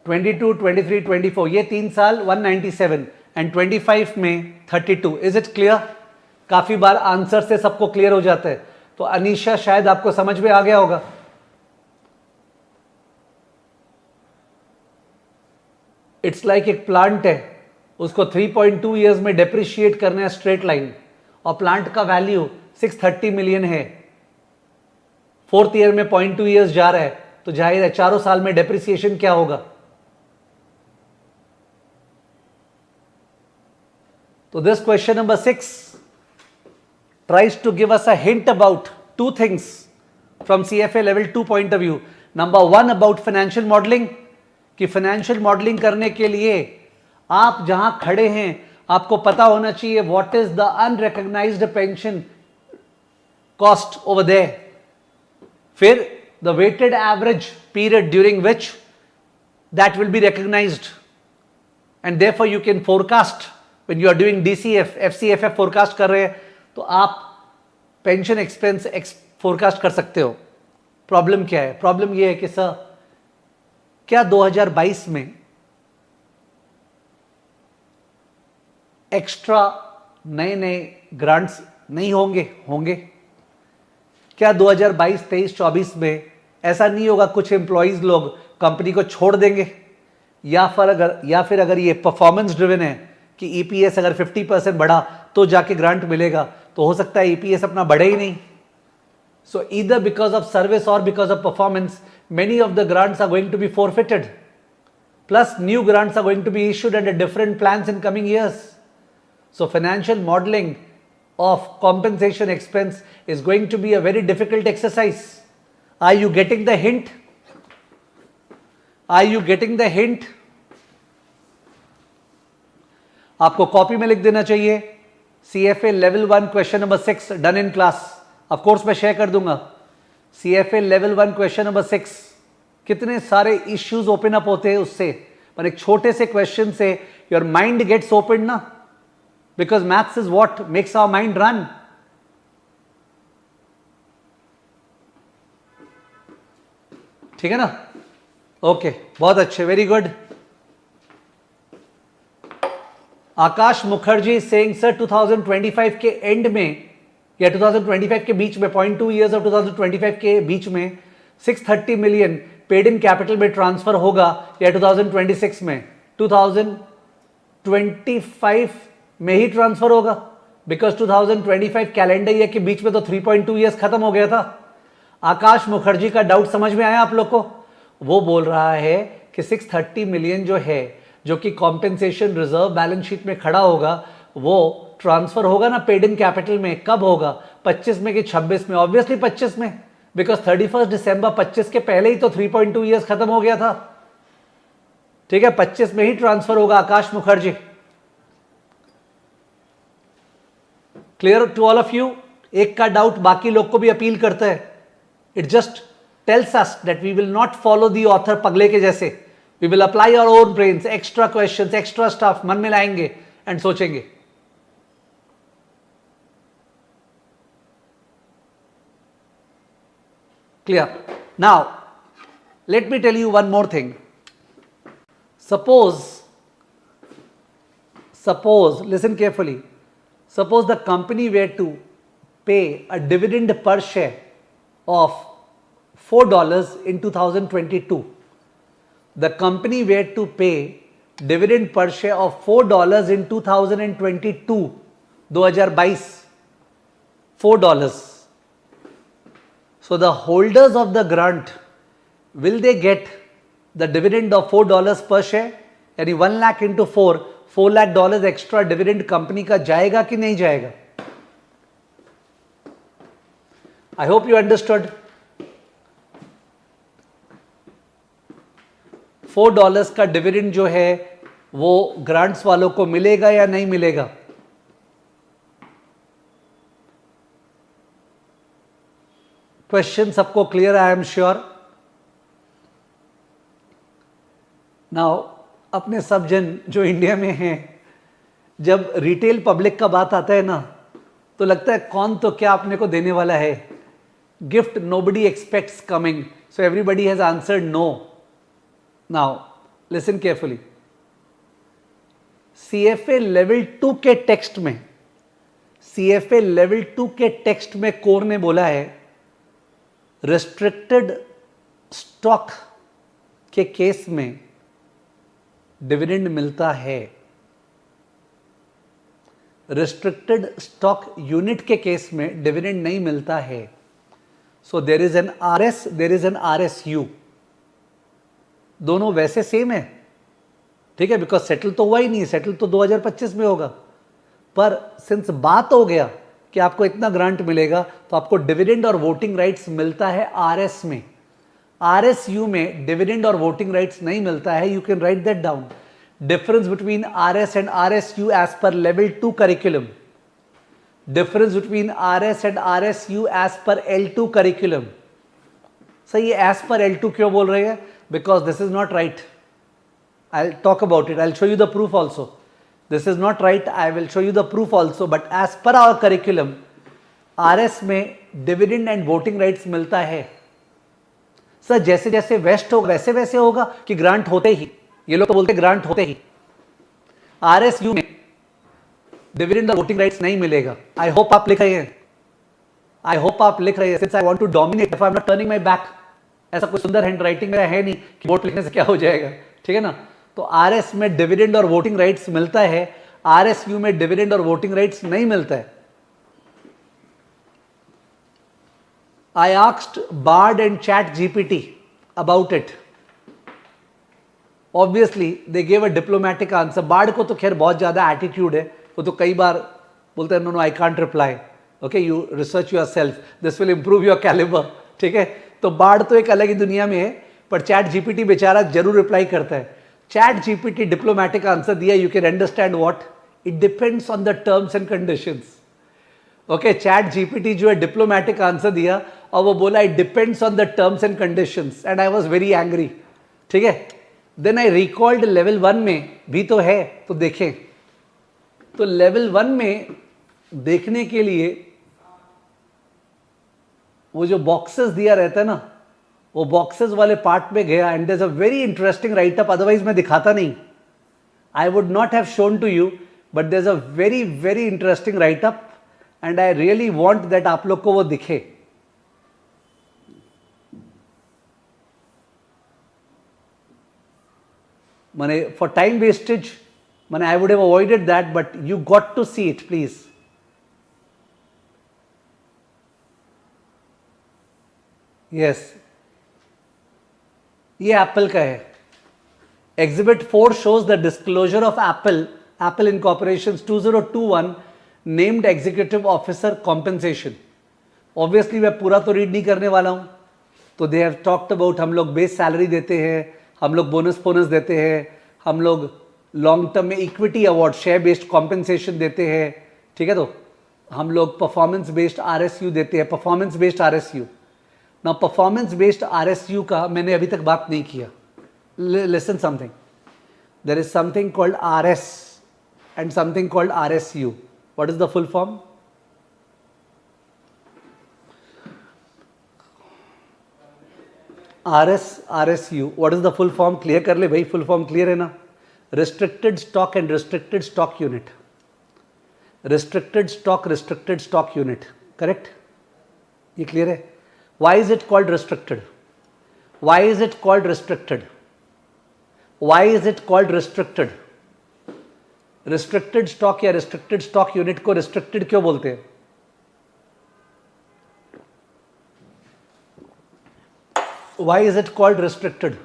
23, 24, ये 3 साल 197 एंड 25 में 32. Is it clear? काफी बार आंसर से सबको क्लियर हो जाता है, तो अनीशा शायद आपको समझ में आ गया होगा. इट्स लाइक एक प्लांट है, उसको 3.2 इयर्स में डेप्रिशिएट करना है स्ट्रेट लाइन, और प्लांट का वैल्यू 630 मिलियन है, 4th ईयर में 0.2 इयर्स जा रहा है, तो जाहिर है 4 साल में डेप्रिसिएशन क्या होगा. तो this question number 6 tries to give us a hint about two things. From CFA level 2 point of view. Number 1 about financial modelling, कि फाइनेंशियल मॉडलिंग करने के लिए आप जहां खड़े हैं आपको पता होना चाहिए what is the unrecognised pension cost over there, फिर the weighted average period during which that will be recognised, and therefore you can forecast when you are doing DCF FCFF forecast कर रहे हैं तो आप पेंशन एक्सपेंस फोरकास्ट कर सकते हो। Problem क्या है? प्रॉब्लम यह है कि सर क्या 2022 में एक्स्ट्रा नए नए ग्रांट्स नहीं होंगे? होंगे। क्या 2022, 23, 24 में ऐसा नहीं होगा कुछ एम्प्लॉइज लोग कंपनी को छोड़ देंगे? या फिर अगर ये परफॉर्मेंस ड्रिवन है कि EPS अगर 50% बढ़ा तो जाके ग्रांट मिलेगा, तो हो सकता है EPS अपना बढ़े ही नहीं। So either because of service or because of performance, many of the grants are going to be forfeited. Plus new grants are going to be issued under different plans in coming years. So financial modeling of compensation expense is going to be a very difficult exercise. Are you getting the hint? Are you getting the hint? आपको copy में लिख देना चाहिए CFA level 1 question number 6 done in class. Of course मैं share कर दूंगा। CFA level 1 question number 6, कितने सारे इश्यूज ओपन अप होते हैं उससे, पर एक छोटे से क्वेश्चन से योर माइंड गेट्स ओपन ना, because maths is what makes our mind run. ठीक है ना? ओके, बहुत अच्छे, very good. Akash Mukherjee saying sir 2025 के एंड में या 2025 के बीच में 0.2 ईयर्स और 2025 के बीच में 630 मिलियन पेड इन कैपिटल में ट्रांसफर होगा या 2026 में? 2025 में ही ट्रांसफर होगा, बिकॉज 2025 कैलेंडर ईयर के बीच में तो 3.2 ईयर्स खत्म हो गया था। आकाश मुखर्जी का डाउट समझ में आया आप लोग को? वो बोल रहा है कि 630 मिलियन जो है, जो कि कॉम्पेंसेशन रिजर्व बैलेंस शीट में खड़ा होगा, वो ट्रांसफर होगा ना पेड इन कैपिटल में। कब होगा? 25 में कि 26 में? ऑब्वियसली 25 में, बिकॉज 31 दिसंबर 25 के पहले ही तो 3.2 ईयर्स खत्म हो गया था। ठीक है, 25 में ही ट्रांसफर होगा। Akash Mukherjee, clear to all of you? एक का डाउट बाकी लोग को भी अपील करता है। It just tells us that we will not follow the author पगले के जैसे। We will apply our own brains, extra questions, extra stuff मन में लाएंगे एंड सोचेंगे। Clear? Now, let me tell you one more thing. Suppose, listen carefully. Suppose the company were to pay a dividend per share of $4 in 2022. The company were to pay dividend per share of $4 in 2022, 2022, $4. So the holders of the grant, will they get the dividend of $4 per share? यानी 1 lakh into 4 lakh extra dividend company का जाएगा कि नहीं जाएगा? आई hope you understood. $4 का dividend जो है वो ग्रांट्स वालों को मिलेगा या नहीं मिलेगा? क्वेश्चन सबको clear, I am sure. Now अपने सब जन जो इंडिया में हैं, जब रिटेल पब्लिक का बात आता है ना, तो लगता है कौन तो क्या अपने को देने वाला है। Gift nobody expects coming, so everybody has answered no. Now listen carefully. CFA level 2 के टेक्स्ट में, CFA लेवल 2 के टेक्स्ट में कोर ने बोला है रिस्ट्रिक्टेड स्टॉक के केस में डिविडेंड मिलता है, रिस्ट्रिक्टेड स्टॉक यूनिट के केस में डिविडेंड नहीं मिलता है। So there is an RS, there is an RSU, दोनों वैसे सेम है। ठीक है, बिकॉज सेटल तो हुआ ही नहीं, सेटल तो 2025 में होगा। पर सिंस बात हो गया कि आपको इतना ग्रांट मिलेगा, तो आपको डिविडेंड और वोटिंग राइट्स मिलता है आरएस में। आरएसयू में डिविडेंड और वोटिंग राइट्स नहीं मिलता है। You can write that down. Difference between RS and RSU as per level 2 curriculum. Difference between RS and RSU as per L2 curriculum. सही, ये एज पर L2 क्यों बोल रहे हैं? Because this is not right. I'll talk about it. I'll show you the proof also. This is not right. I will show you the proof also. But as per our curriculum, RS में dividend and voting rights मिलता है। Sir जैसे जैसे waste होगा वैसे वैसे होगा कि ग्रांट होते ही? ये लोग तो बोलते ग्रांट होते ही। RSU में डिविडेंड और वोटिंग राइट्स नहीं मिलेगा। आई होप आप लिख रहे हैं। आई होप आप लिख रहे हैं। Since I want to dominate, if I am not turning my back. ऐसा कोई सुंदर हैंड राइटिंग मेरा है नहीं कि वोट लिखने से क्या हो जाएगा, ठीक है ना? तो आरएस में डिविडेंड और वोटिंग राइट्स मिलता है, आरएसयू में डिविडेंड और वोटिंग राइट्स नहीं मिलता है। I asked Bard and ChatGPT about it. Obviously they gave a diplomatic answer. Bard को तो खैर बहुत ज्यादा एटीट्यूड है, वो तो कई बार बोलते हैं no no I can't reply, okay you research yourself, this will improve your calibre, ठीक है? तो बार्ड तो एक अलग ही दुनिया में है, पर चैट जीपीटी बेचारा जरूर रिप्लाई करता है। चैट जीपीटी डिप्लोमेटिक आंसर दिया, you can understand what it depends on the terms and conditions. Okay, chat GPT जो है डिप्लोमेटिक आंसर दिया और वो बोला it depends on the terms and conditions, and I was very angry, ठीक है? Then I recalled level 1 में भी तो है, तो देखें। तो लेवल 1 में देखने के लिए वो जो बॉक्सेस दिया रहता है ना, वो बॉक्सेस वाले पार्ट में गया, and there is a very interesting write up. Otherwise मैं दिखाता नहीं, I would not have shown to you, but there is a very very interesting write up, and I really want that आप लोग को वो दिखे। माने फॉर टाइम वेस्टेज, माने I would have avoided that, but you got to see it please. Yes, ये Apple का है। Exhibit 4 shows the disclosure of Apple Incorporation's 2021 named executive officer compensation. Obviously मैं पूरा तो रीड नहीं करने वाला हूं। तो दे हैव टॉक्ड अबाउट हम लोग बेस सैलरी देते हैं, हम लोग बोनस देते हैं, हम लोग लॉन्ग टर्म में equity award share based compensation देते हैं, ठीक है? तो हम लोग परफॉर्मेंस बेस्ड आरएसयू देते हैं, परफॉर्मेंस बेस्ड आरएसयू। ना परफॉर्मेंस बेस्ड आरएसयू का मैंने अभी तक बात नहीं किया। Listen something, there is something called RS and something called RSU. What is the full form? RS RSU, what is the full form? Clear कर ले भाई, फुल फॉर्म क्लियर है ना? Restricted stock and restricted stock unit. Restricted stock unit, correct? ये clear है? Why is it called restricted? Why is it called restricted? Why is it called restricted? Restricted stock या restricted stock unit को restricted क्यों बोलते हैं? Why is it called restricted?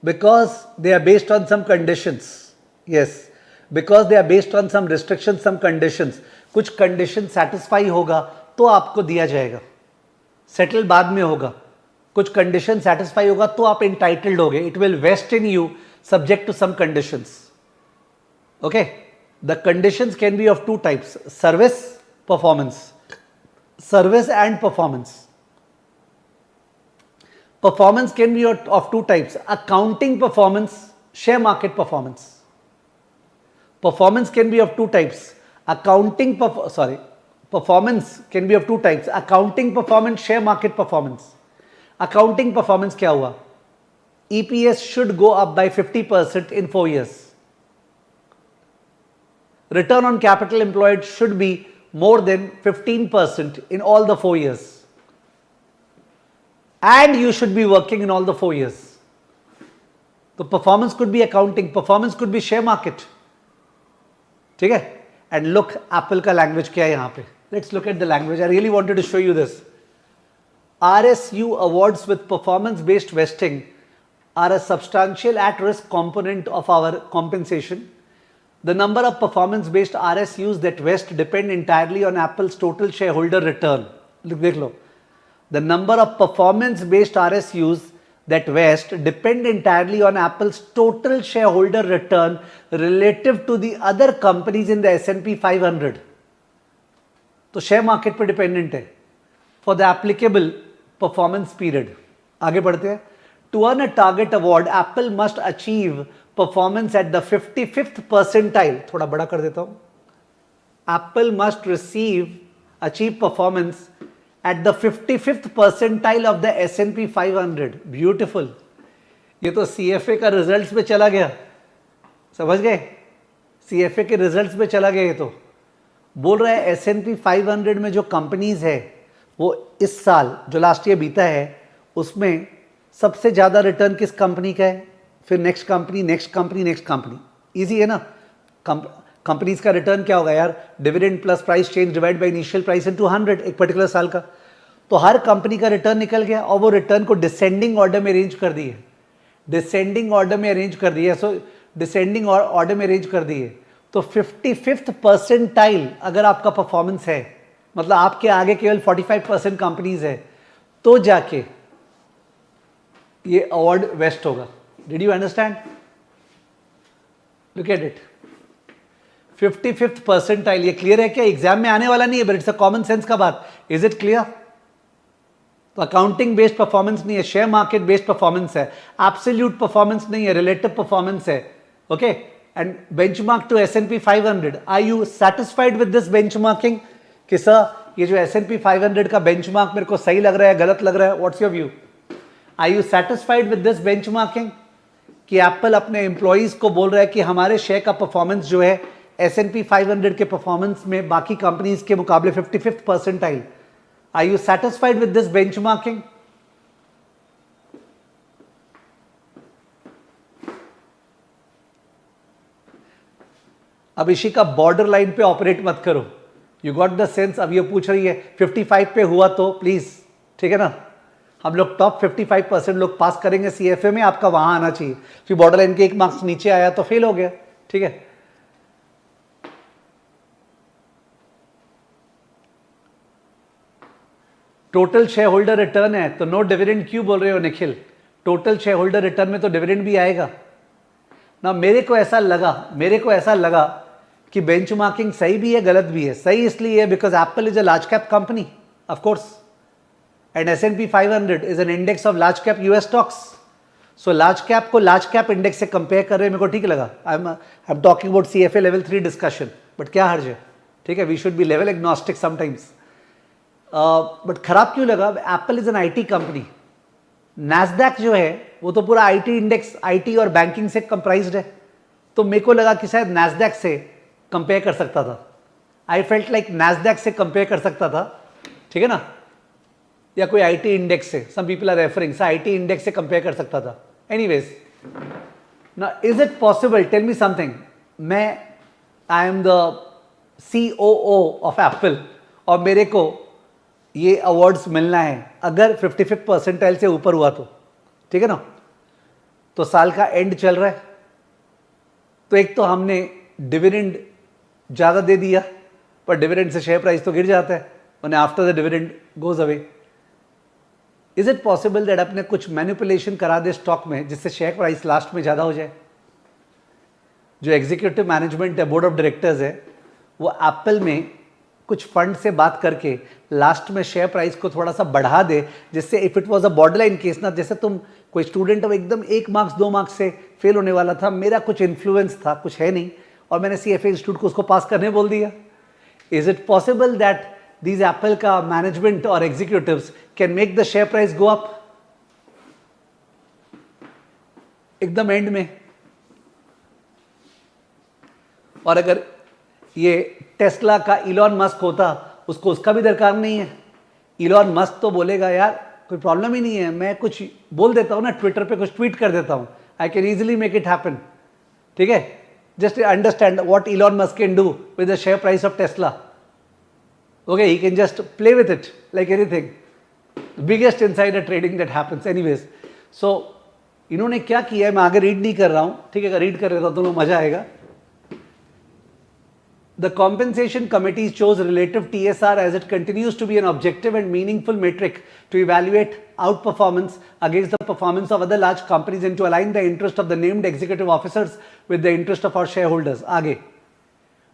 Because they are based on some conditions. Yes, because they are based on some restrictions, some conditions. कुछ condition satisfy होगा तो आपको दिया जाएगा, सेटल बाद में होगा। कुछ कंडीशन सेटिस्फाई होगा तो आप इंटाइटल्ड होगे। It will vest in you subject to some conditions. Okay, the conditions can be of 2 types: service, performance. Service and performance. Performance can be of 2 types: accounting performance, share market performance. Performance can be of 2 types: performance can be of 2 types: accounting performance, share market performance. Accounting performance क्या हुआ? EPS should go up by 50% in 4 years. Return on capital employed should be more than 15% in all the 4 years. And you should be working in all the 4 years. So performance could be accounting, performance could be share market. ठीक है? And look, Apple का language क्या है यहाँ पे? Let's look at the language. I really wanted to show you this. RSU awards with performance based vesting are a substantial at risk component of our compensation. The number of performance based RSUs that vest depend entirely on Apple's total shareholder return. देख लो. The number of performance based RSUs that vest depend entirely on Apple's total shareholder return relative to the other companies in the S&P 500. तो share market पे dependent है for the applicable performance period. आगे बढ़ते हैं. To earn a target award Apple must achieve performance at the 55th percentile. थोड़ा बड़ा कर देता हूं. Apple must achieve performance at the 55th percentile of the S&P 500. Beautiful. ये तो CFA का रिजल्ट्स पे चला गया. समझ गए? CFA के रिजल्ट्स पे चला गया. ये तो बोल रहा है S&P 500 में जो कंपनीज है वो इस साल जो लास्ट ईयर बीता है उसमें सबसे ज्यादा रिटर्न किस कंपनी का है, फिर next company, next company, next company. Easy है ना. कंपनीज का रिटर्न क्या होगा यार? Dividend plus price change divide by initial price into 100 एक पर्टिकुलर साल का. तो हर कंपनी का रिटर्न निकल गया और वो रिटर्न को डिसेंडिंग ऑर्डर में अरेंज कर दिए. डिसेंडिंग ऑर्डर में अरेंज कर दिए. सो डिसेंडिंग ऑर्डर में अरेंज कर दिए. तो 55th परसेंटाइल अगर आपका परफॉर्मेंस है, मतलब आपके आगे केवल 45% कंपनीज है, तो जाके ये अवार्ड वेस्ट होगा. Did you understand? Look at it. 55th percentile. ये क्लियर है क्या? एग्जाम में आने वाला नहीं है but it's a common sense का बात. Is it clear? तो अकाउंटिंग बेस्ड परफॉर्मेंस नहीं है, शेयर मार्केट बेस्ड परफॉर्मेंस है. एब्सोल्यूट परफॉर्मेंस नहीं है, रिलेटिव परफॉर्मेंस है. Okay. And benchmark to S&P 500. Are you satisfied with this benchmarking? कि सर ये जो S&P 500 का बेंचमार्क मेरे को सही लग रहा है, गलत लग रहा है? What's your view? Are you satisfied with this benchmarking कि एप्पल अपने एम्प्लॉइज को बोल रहा है कि हमारे शेयर का परफॉर्मेंस जो है S&P 500 के परफॉर्मेंस में बाकी कंपनीज के मुकाबले 55th percentile. Are you satisfied with this benchmarking? अब इसी का बॉर्डर लाइन पे ऑपरेट मत करो. You got the sense? अब ये पूछ रही है 55 पे हुआ तो प्लीज, ठीक है ना. हम लोग टॉप 55% लोग पास करेंगे CFA में, आपका वहां आना चाहिए. फिर बॉर्डर लाइन के 1 मार्क्स नीचे आया तो फेल हो गया. ठीक है. टोटल शेयर होल्डर रिटर्न है तो नो डिविडेंड क्यों बोल रहे हो Nikhil? Total share holder return में तो डिविडेंड भी आएगा ना. मेरे को ऐसा लगा कि बेंचमार्किंग सही भी है गलत भी है. सही इसलिए है because Apple is a large cap company of course and S&P 500 is an index of large cap US stocks. So large cap को लार्ज कैप इंडेक्स से कंपेयर कर रहे हैं, मेरे को ठीक लगा. I am talking about CFA level 3 discussion. But क्या हर्ज है? ठीक है, we should be level agnostic sometimes. But खराब क्यों लगा? Apple is an IT company. Nasdaq जो है वो तो पूरा IT इंडेक्स, IT और बैंकिंग से कंप्राइज्ड है. तो मेरे को लगा कि शायद नैस्डैक से कंपेयर कर सकता था. आई फेल्ट लाइक नैस्डैक से कंपेयर कर सकता था. ठीक है ना. या कोई IT इंडेक्स से, some people are referring, IT index से कंपेयर कर सकता था. एनीवेज, ना is it possible? Tell me something. I am the COO of Apple और मेरे को ये अवार्ड्स मिलना है अगर 55th परसेंटाइल से ऊपर हुआ तो. ठीक है ना. तो साल का एंड चल रहा है, तो एक तो हमने डिविडेंड ज़्यादा दे दिया, पर डिविडेंड से शेयर प्राइस तो गिर जाता है और after the dividend goes away. Is it possible that अपने कुछ मैनिपुलेशन करा दे स्टॉक में जिससे शेयर प्राइस लास्ट में ज़्यादा हो जाए? जो एग्जीक्यूटिव मैनेजमेंट है, बोर्ड ऑफ डायरेक्टर्स है, वो एप्पल में कुछ फंड से बात करके लास्ट में शेयर प्राइस को थोड़ा सा बढ़ा दे, जिससे if it was a borderline case ना, जैसे तुम कोई स्टूडेंट हो एकदम 1 मार्क्स 2 मार्क्स से फेल होने वाला था, मेरा कुछ इन्फ्लुएंस था, कुछ है नहीं, और मैंने CFA इंस्टीट्यूट को उसको पास करने बोल दिया. Is it possible that these Apple का मैनेजमेंट और executives can make the share price go up एकदम एंड में? और अगर ये टेस्ला का इलॉन मस्क होता, उसको उसका भी दरकार नहीं है. इलॉन मस्क तो बोलेगा यार कोई प्रॉब्लम ही नहीं है, मैं कुछ बोल देता हूँ ना, ट्विटर पे कुछ ट्वीट कर देता हूँ, I can easily make it happen. ठीक है. Just understand what Elon Musk can do with the share price of Tesla. Okay, he can just play with it like anything. Biggest insider trading that happens anyways. So इन्होंने क्या किया है, मैं आगे read नहीं कर रहा हूं, ठीक है, अगर रीड कर रहे तो तुम्हें मजा आएगा. The compensation committee chose relative TSR as it continues to be an objective and meaningful metric to evaluate outperformance against the performance of other large companies and to align the interest of the named executive officers with the interest of our shareholders. आगे,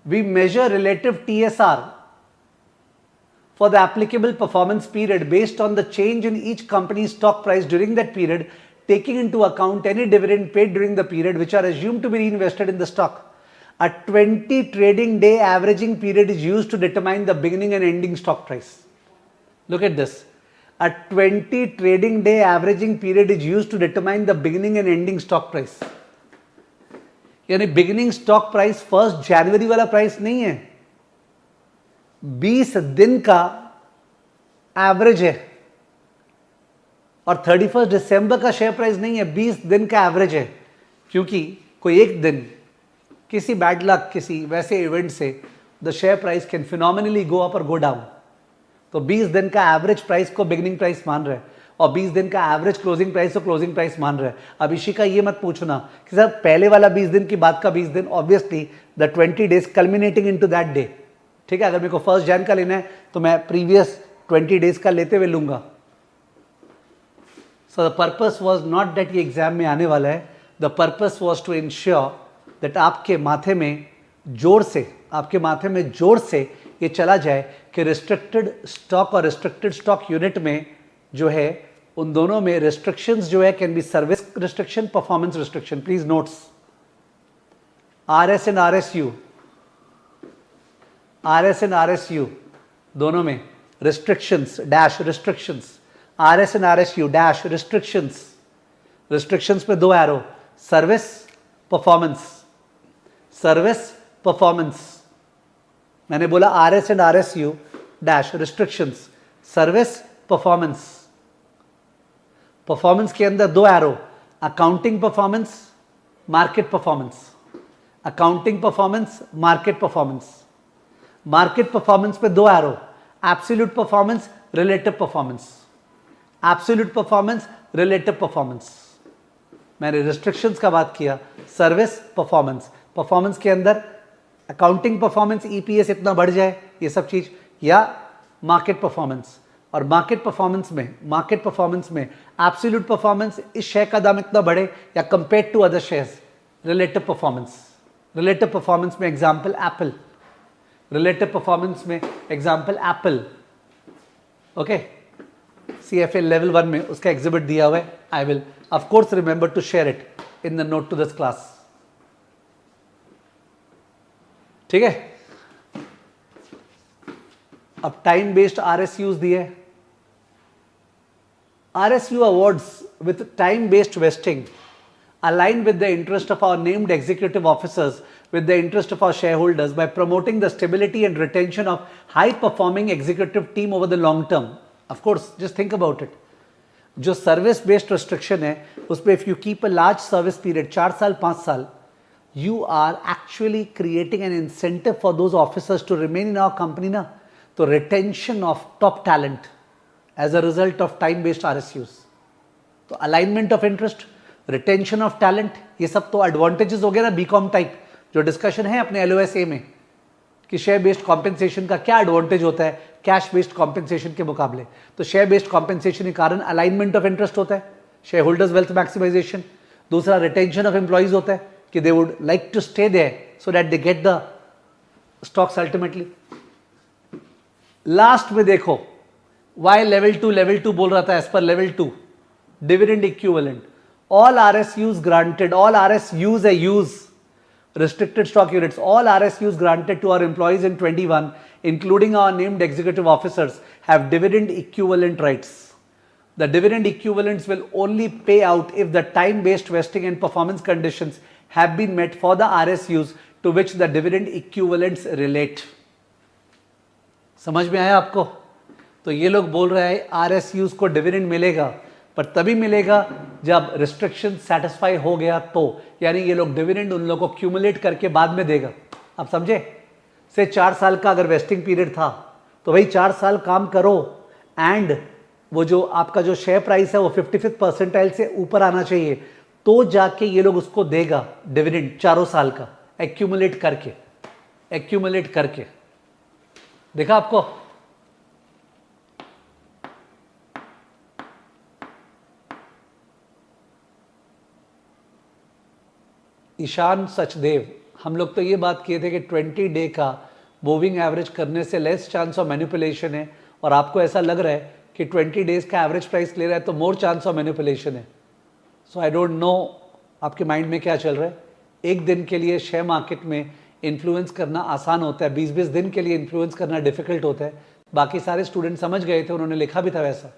we measure relative TSR for the applicable performance period based on the change in each company's stock price during that period, taking into account any dividend paid during the period which are assumed to be reinvested in the stock. A 20 trading day averaging period is used to determine the beginning and ending stock price. Look at this. A 20 trading day averaging period is used to determine the beginning and ending stock price. यानी beginning stock price 1 जनवरी वाला price नहीं है, 20 दिन का average है. और 31 दिसंबर का share price नहीं है, 20 दिन का एवरेज है. क्योंकि कोई एक दिन किसी बैड लक, किसी वैसे इवेंट से the share price can phenomenally go up और गो डाउन. तो 20 दिन का एवरेज प्राइस को बिगनिंग प्राइस मान रहे हैं और 20 दिन का एवरेज क्लोजिंग प्राइस को क्लोजिंग प्राइस मान रहे हैं. अब इसी का ये मत पूछना कि सर पहले वाला 20 दिन की बात का 20 दिन, obviously the 20 days culminating into that day. ठीक है, अगर मेरे को 1 जन का लेना है तो मैं प्रीवियस 20 डेज का लेते हुए लूंगा. So the purpose was not that ये एग्जाम में आने वाला है. The purpose was to ensure that आपके माथे में जोर से ये चला जाए कि रिस्ट्रिक्टेड स्टॉक और रिस्ट्रिक्टेड स्टॉक यूनिट में जो है, उन दोनों में रिस्ट्रिक्शंस जो है can be service restriction, performance restriction. Please notes, RS and RSU दोनों में restrictions dash restrictions, RS and RSU dash restrictions. Restrictions पे 2 एरो, सर्विस परफॉर्मेंस. मैंने बोला RS and RSU dash restrictions, service performance. Performance के अंदर 2 arrow, accounting performance, market performance. Accounting performance, market performance. Market performance पे 2 arrow, absolute performance, relative performance. Absolute performance, relative performance. मैंने restrictions का बात किया, service performance. Performance के अंदर accounting performance, EPS इतना बढ़ जाए, ये सब चीज, या मार्केट परफॉर्मेंस. और मार्केट परफॉर्मेंस में एब्सोल्यूट परफॉर्मेंस, इस शेयर का दाम इतना बढ़े या compare to other shares. Relative performance में एग्जांपल एप्पल. रिलेटिव परफॉर्मेंस में example Apple. Okay, CFA level 1 में उसका एग्जिबिट दिया हुआ है. I will of course remember to share it in the note to this class. ठीक है, अब टाइम बेस्ड RSUs दिए. RSU awards with time based vesting align with the interest of our named executive officers with the interest of our shareholders by promoting the stability and retention of high performing executive team over the long term. Of course, just think about it. जो service based restriction है उसमें if you keep a large service period, 4 साल 5 साल, you are actually creating an incentive for those officers to remain in our company ना. तो retention of top talent as a result of time based RSUs. तो alignment of interest, retention of talent, ये सब तो advantages हो गया ना BCom type जो डिस्कशन है अपने LOSA में कि शेयर बेस्ड कॉम्पेंसेशन का क्या एडवांटेज होता है कैश बेस्ड कॉम्पेंसेशन के मुकाबले. तो शेयर बेस्ड कॉम्पेंसेशन के कारण अलाइनमेंट ऑफ इंटरेस्ट होता है, शेयर होल्डर्स वेल्थ मैक्सिमाइजेशन. दूसरा रिटेंशन ऑफ एम्प्लॉइज होता है कि they would like to stay there so that they get the stocks ultimately. Last में देखो why level 2 बोल रहा था. as per level 2 dividend equivalent, all RSUs granted, all RSUs है use, restricted stock units, all RSUs granted to our employees in 21 including our named executive officers have dividend equivalent rights. The dividend equivalents will only pay out if the time based vesting and performance conditions have been met for the RSUs to which the dividend equivalents relate. समझ में आया आपको? तो ये लोग बोल रहे हैं RSUs को डिविडेंड मिलेगा पर तभी मिलेगा जब रिस्ट्रिक्शन सेटिस्फाई हो गया तो, यानी ये लोग डिविडेंड उन लोगों को क्यूमुलेट करके बाद में देगा. आप समझे? से 4 साल का अगर वेस्टिंग पीरियड था तो भाई 4 साल काम करो एंड वो जो आपका जो शेयर प्राइस है वो 55th परसेंटाइल से ऊपर आना चाहिए, तो जाके ये लोग उसको देगा डिविडेंड 4 साल का, एक्यूमुलेट करके। देखा आपको? ईशान सचदेव, हम लोग तो ये बात किए थे कि 20 डे का मूविंग एवरेज करने से लेस चांस ऑफ मैनिपुलेशन है, और आपको ऐसा लग रहा है कि 20 डेज का एवरेज प्राइस ले रहा है तो मोर चांस ऑफ मैनिपुलेशन है। सो आई डोंट नो आपके माइंड में क्या चल रहा है। एक दिन के लिए शेयर मार्केट में इन्फ्लुएंस करना आसान होता है, 20-20 दिन के लिए इन्फ्लुएंस करना डिफिकल्ट होता है। बाकी सारे स्टूडेंट समझ गए थे, उन्होंने लिखा भी था वैसा।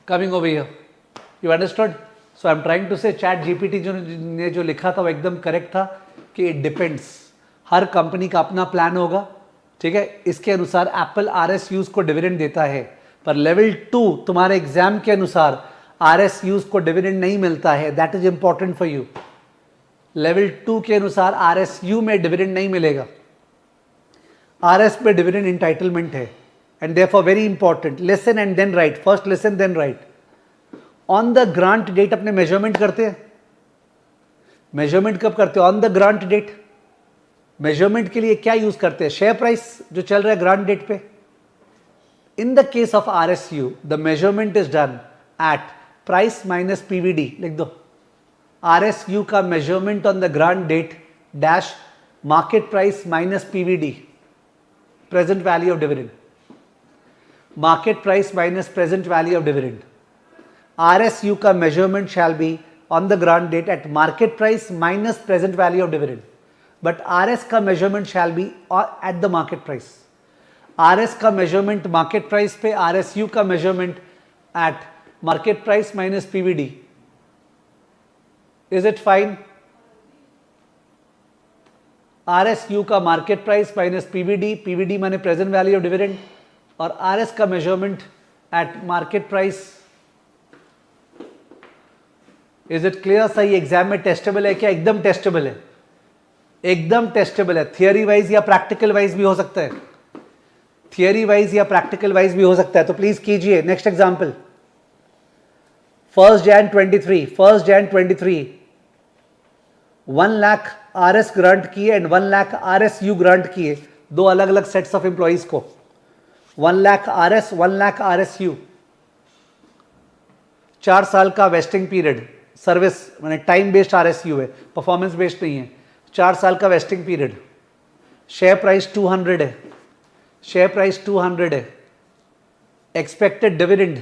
Coming over here, you understood? So I am trying to say ChatGPT ने जो लिखा था वो एकदम करेक्ट था कि इट डिपेंड्स, हर कंपनी का अपना प्लान होगा, ठीक है। इसके अनुसार एप्पल RSUs को डिविडेंड देता है, पर लेवल 2 तुम्हारे एग्जाम के अनुसार RSUs को डिविडेंड नहीं मिलता है। That is important for you. Level 2 के अनुसार RSU में डिविडेंड नहीं मिलेगा, RS में डिविडेंड इंटाइटलमेंट है, and therefore very important, listen and then write, first listen then write. On the grant date अपने मेजरमेंट करते हैं। मेजरमेंट कब करते हैं? On the grant date. Measurement के लिए क्या यूज करते हैं? शेयर प्राइस जो चल रहा है ग्रांट डेट पे। In the case of RSU the measurement is done at price minus PVD। लिख दो, RSU का measurement on the grant date dash market price minus PVD, present value of dividend. Market price minus present value of dividend. RSU का measurement shall be on the grant date at market price minus present value of dividend, but RS का measurement shall be at the market price. RS का measurement market price पे, RSU का measurement at market price minus PVD. Is it fine? RSU का market price minus PVD, PVD माने present value of dividend, और RS का measurement at market price। Is it clear? सही exam में testable है क्या? एकदम टेस्टेबल है, एकदम टेस्टेबल है। थियरी वाइज या प्रैक्टिकल वाइज भी हो सकता है, थियरी वाइज या प्रैक्टिकल वाइज भी हो सकता है, तो प्लीज कीजिए। Next example, 1 Jan 23 1 lakh RS grant किए एंड 1 लाख RSU ग्रांट किए, दो अलग अलग सेट्स ऑफ एम्प्लॉइज को। 1 लाख RS 1 लाख RSU, 4 साल का वेस्टिंग पीरियड, सर्विस मैंने टाइम बेस्ड RSU है, परफॉर्मेंस बेस्ड नहीं है। 4 साल का वेस्टिंग पीरियड, शेयर प्राइस 200 है, शेयर प्राइस 200 है। Expected dividend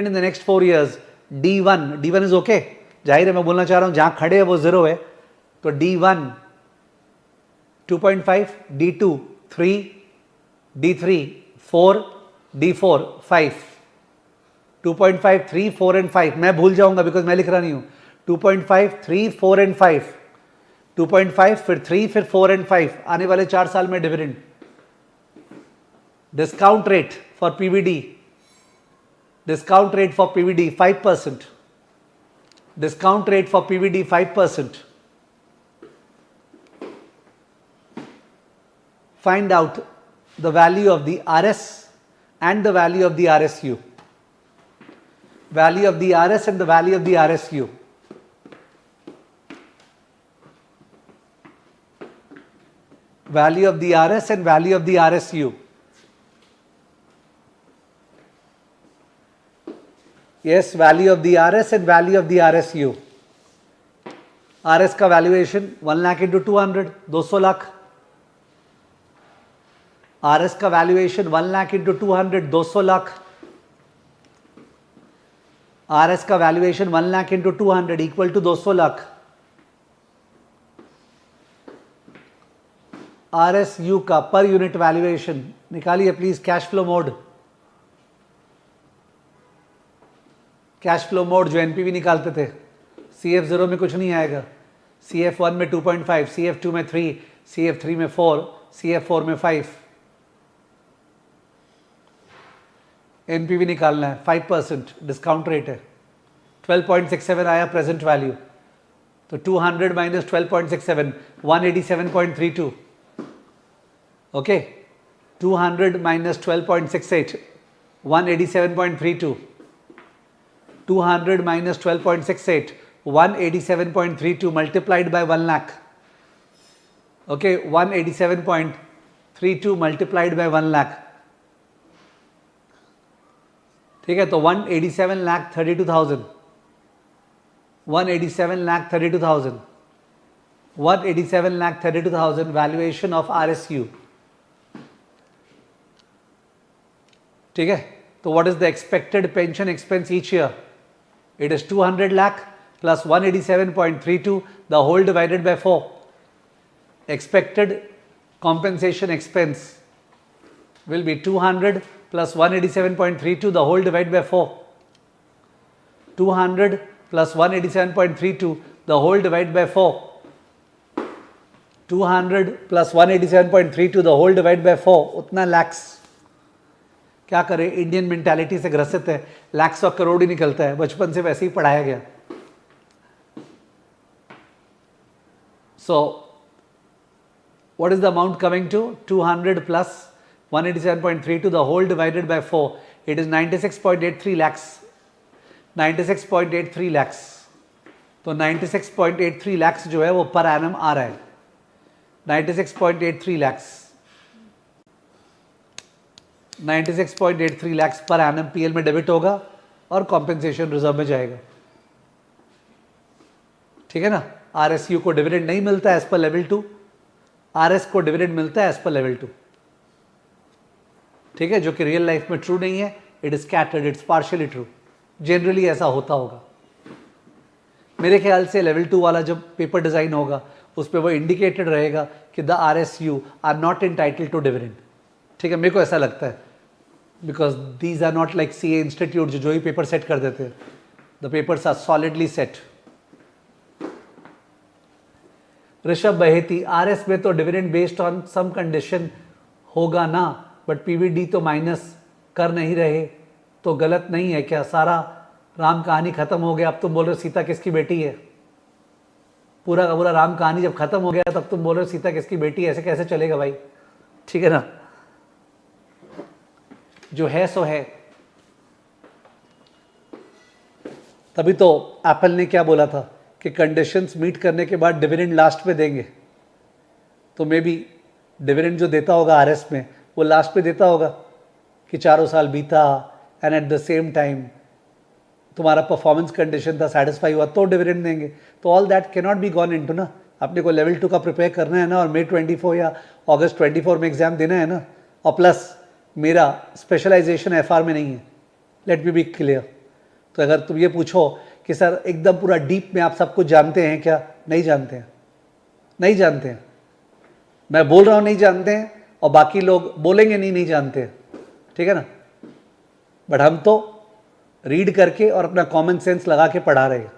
in the next 4 years D1 is okay. जाहिर है मैं बोलना चाह रहा हूं जहां खड़े है वो 0 है, तो D1 2.5, D2 3, D3 4, D4 5, 2.5 3 4 and 5। मैं भूल जाऊंगा बिकॉज मैं लिख रहा नहीं हूं। 2.5 3 4 एंड 5, 2.5 फिर 3 फिर 4 एंड 5, आने वाले 4 साल में dividend. Discount rate for PVD, discount rate for PVD 5%, discount rate for PVD 5%। Find out the value of the RS and the value of the RSU, value of the RS and the value of the RSU, value of the RS and value of the RSU। yes, value of the RS and value of the RSU। RS का valuation 1 lakh into 200 200 lakh. RS का valuation 1 lakh into 200 200 lakh. RS का valuation 1 lakh into 200 equal to 200 lakh. RSU का per unit valuation निकालिए please, cash flow mode, cash flow mode जो NPV निकालते थे। CF0 में कुछ नहीं आएगा, CF1 में 2.5, CF2 में 3, CF3 में 4, CF4 में 5। एनपीवी निकालना है, 5% डिस्काउंट रेट है, 12.67 आया प्रेजेंट वैल्यू, तो 200 minus 12.67 187.32। Okay, 200 minus 12.68 187.32, 200 minus 12.68, 187.32 multiplied by 1 lakh. Okay, 187.32 multiplied by 1 lakh. ठीक है, तो 187,32,000, 187,32,000, 187,32,000 valuation of RSU. ठीक है, तो what is the expected pension expense each year? It is 200 lakh plus 187.32, the whole divided by 4. Expected compensation expense will be 200 plus 187.32, the whole divided by 4. 200 plus 187.32, the whole divided by 4. 200 plus 187.32, the whole divided by 4, उतना lakhs. क्या करें, Indian mentality से ग्रसित है, lakhs और करोड़ ही निकलता है, बचपन से वैसे ही पढ़ाया गया. So what is the amount coming to? 200 plus 187.32, the whole divided by 4. It is 96.83 lakhs. 96.83 lakhs. तो 96.83 lakhs जो है वो पर एनम आ रहा है. 96.83 lakhs. 96.83 lakhs per annum PL में डेबिट होगा और कॉम्पेंसेशन रिजर्व में जाएगा. ठीक है ना. आरएसयू को डिविडेंड नहीं मिलता एज पर लेवल 2, आरएस को डिविडेंड मिलता है एज पर लेवल 2. ठीक है, जो कि रियल लाइफ में ट्रू नहीं है. It is scattered, it's partially true. Generally ऐसा होता होगा. मेरे ख्याल से लेवल 2 वाला जब पेपर डिजाइन होगा उस पर वो इंडिकेटेड रहेगा कि the RSU are not entitled to dividend. ठीक है, मेरे को ऐसा लगता है, because these are not like CA institute जो ही पेपर सेट कर देते हैं. The papers are solidly set. Rishabh Baheti, RS में तो dividend based on some condition होगा ना, बट PVD तो माइनस कर नहीं रहे तो गलत नहीं है क्या? सारा राम कहानी खत्म हो गया, अब तुम बोल रहे हो सीता किसकी बेटी है. पूरा का पूरा राम कहानी जब खत्म हो गया तब तुम बोल रहे हो सीता किसकी बेटी है. ऐसे कैसे चलेगा भाई. ठीक है ना. जो है सो है. तभी तो एप्पल ने क्या बोला था कि कंडीशंस मीट करने के बाद डिविडेंड लास्ट में देंगे. तो मे बी डिविडेंड जो देता होगा RS में वो लास्ट में देता होगा कि चारों साल बीता and at the same time तुम्हारा परफॉर्मेंस कंडीशन था, सेटिस्फाई हुआ तो डिविडेंड देंगे. तो all that can not be gone into ना. अपने को लेवल 2 का प्रिपेयर करना है ना, और May 24 या August 24 में एग्जाम देना है ना. और प्लस मेरा स्पेशलाइजेशन FR में नहीं है. Let me be clear. तो अगर तुम ये पूछो कि सर एकदम पूरा डीप में आप सब कुछ जानते हैं क्या? नहीं जानते हैं. नहीं जानते हैं. मैं बोल रहा हूँ नहीं जानते हैं और बाकी लोग बोलेंगे नहीं जानते हैं. ठीक है ना. बट हम तो रीड करके और अपना कॉमन सेंस लगा के पढ़ा रहे हैं.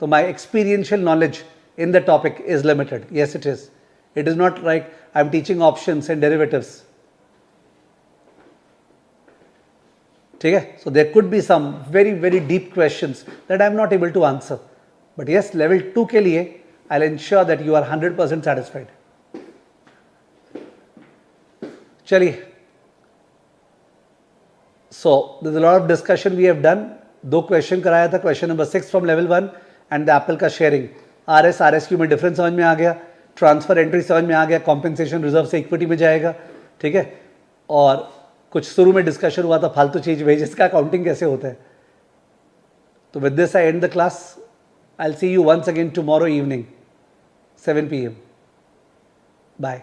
तो my experiential knowledge in the topic is limited. Yes it is. It is not like I am teaching options and derivatives. ठीक है. So there could be some very very deep questions that I am not able to answer. But yes, level 2 के लिए I will ensure that you are 100% satisfied. चलिए. So there's a lot of discussion we have done. 2 question कराया था. Question number 6 from level 1 and the Apple का sharing. RS RSQ में difference समझ में आ गया. ट्रांसफर एंट्री समझ में आ गया. कॉम्पेंसेशन रिजर्व से इक्विटी में जाएगा. ठीक है. और कुछ शुरू में डिस्कशन हुआ था फालतू चीज, वेजेस का अकाउंटिंग कैसे होता है. तो with this I end the class. I will see you once again tomorrow evening 7 PM. Bye.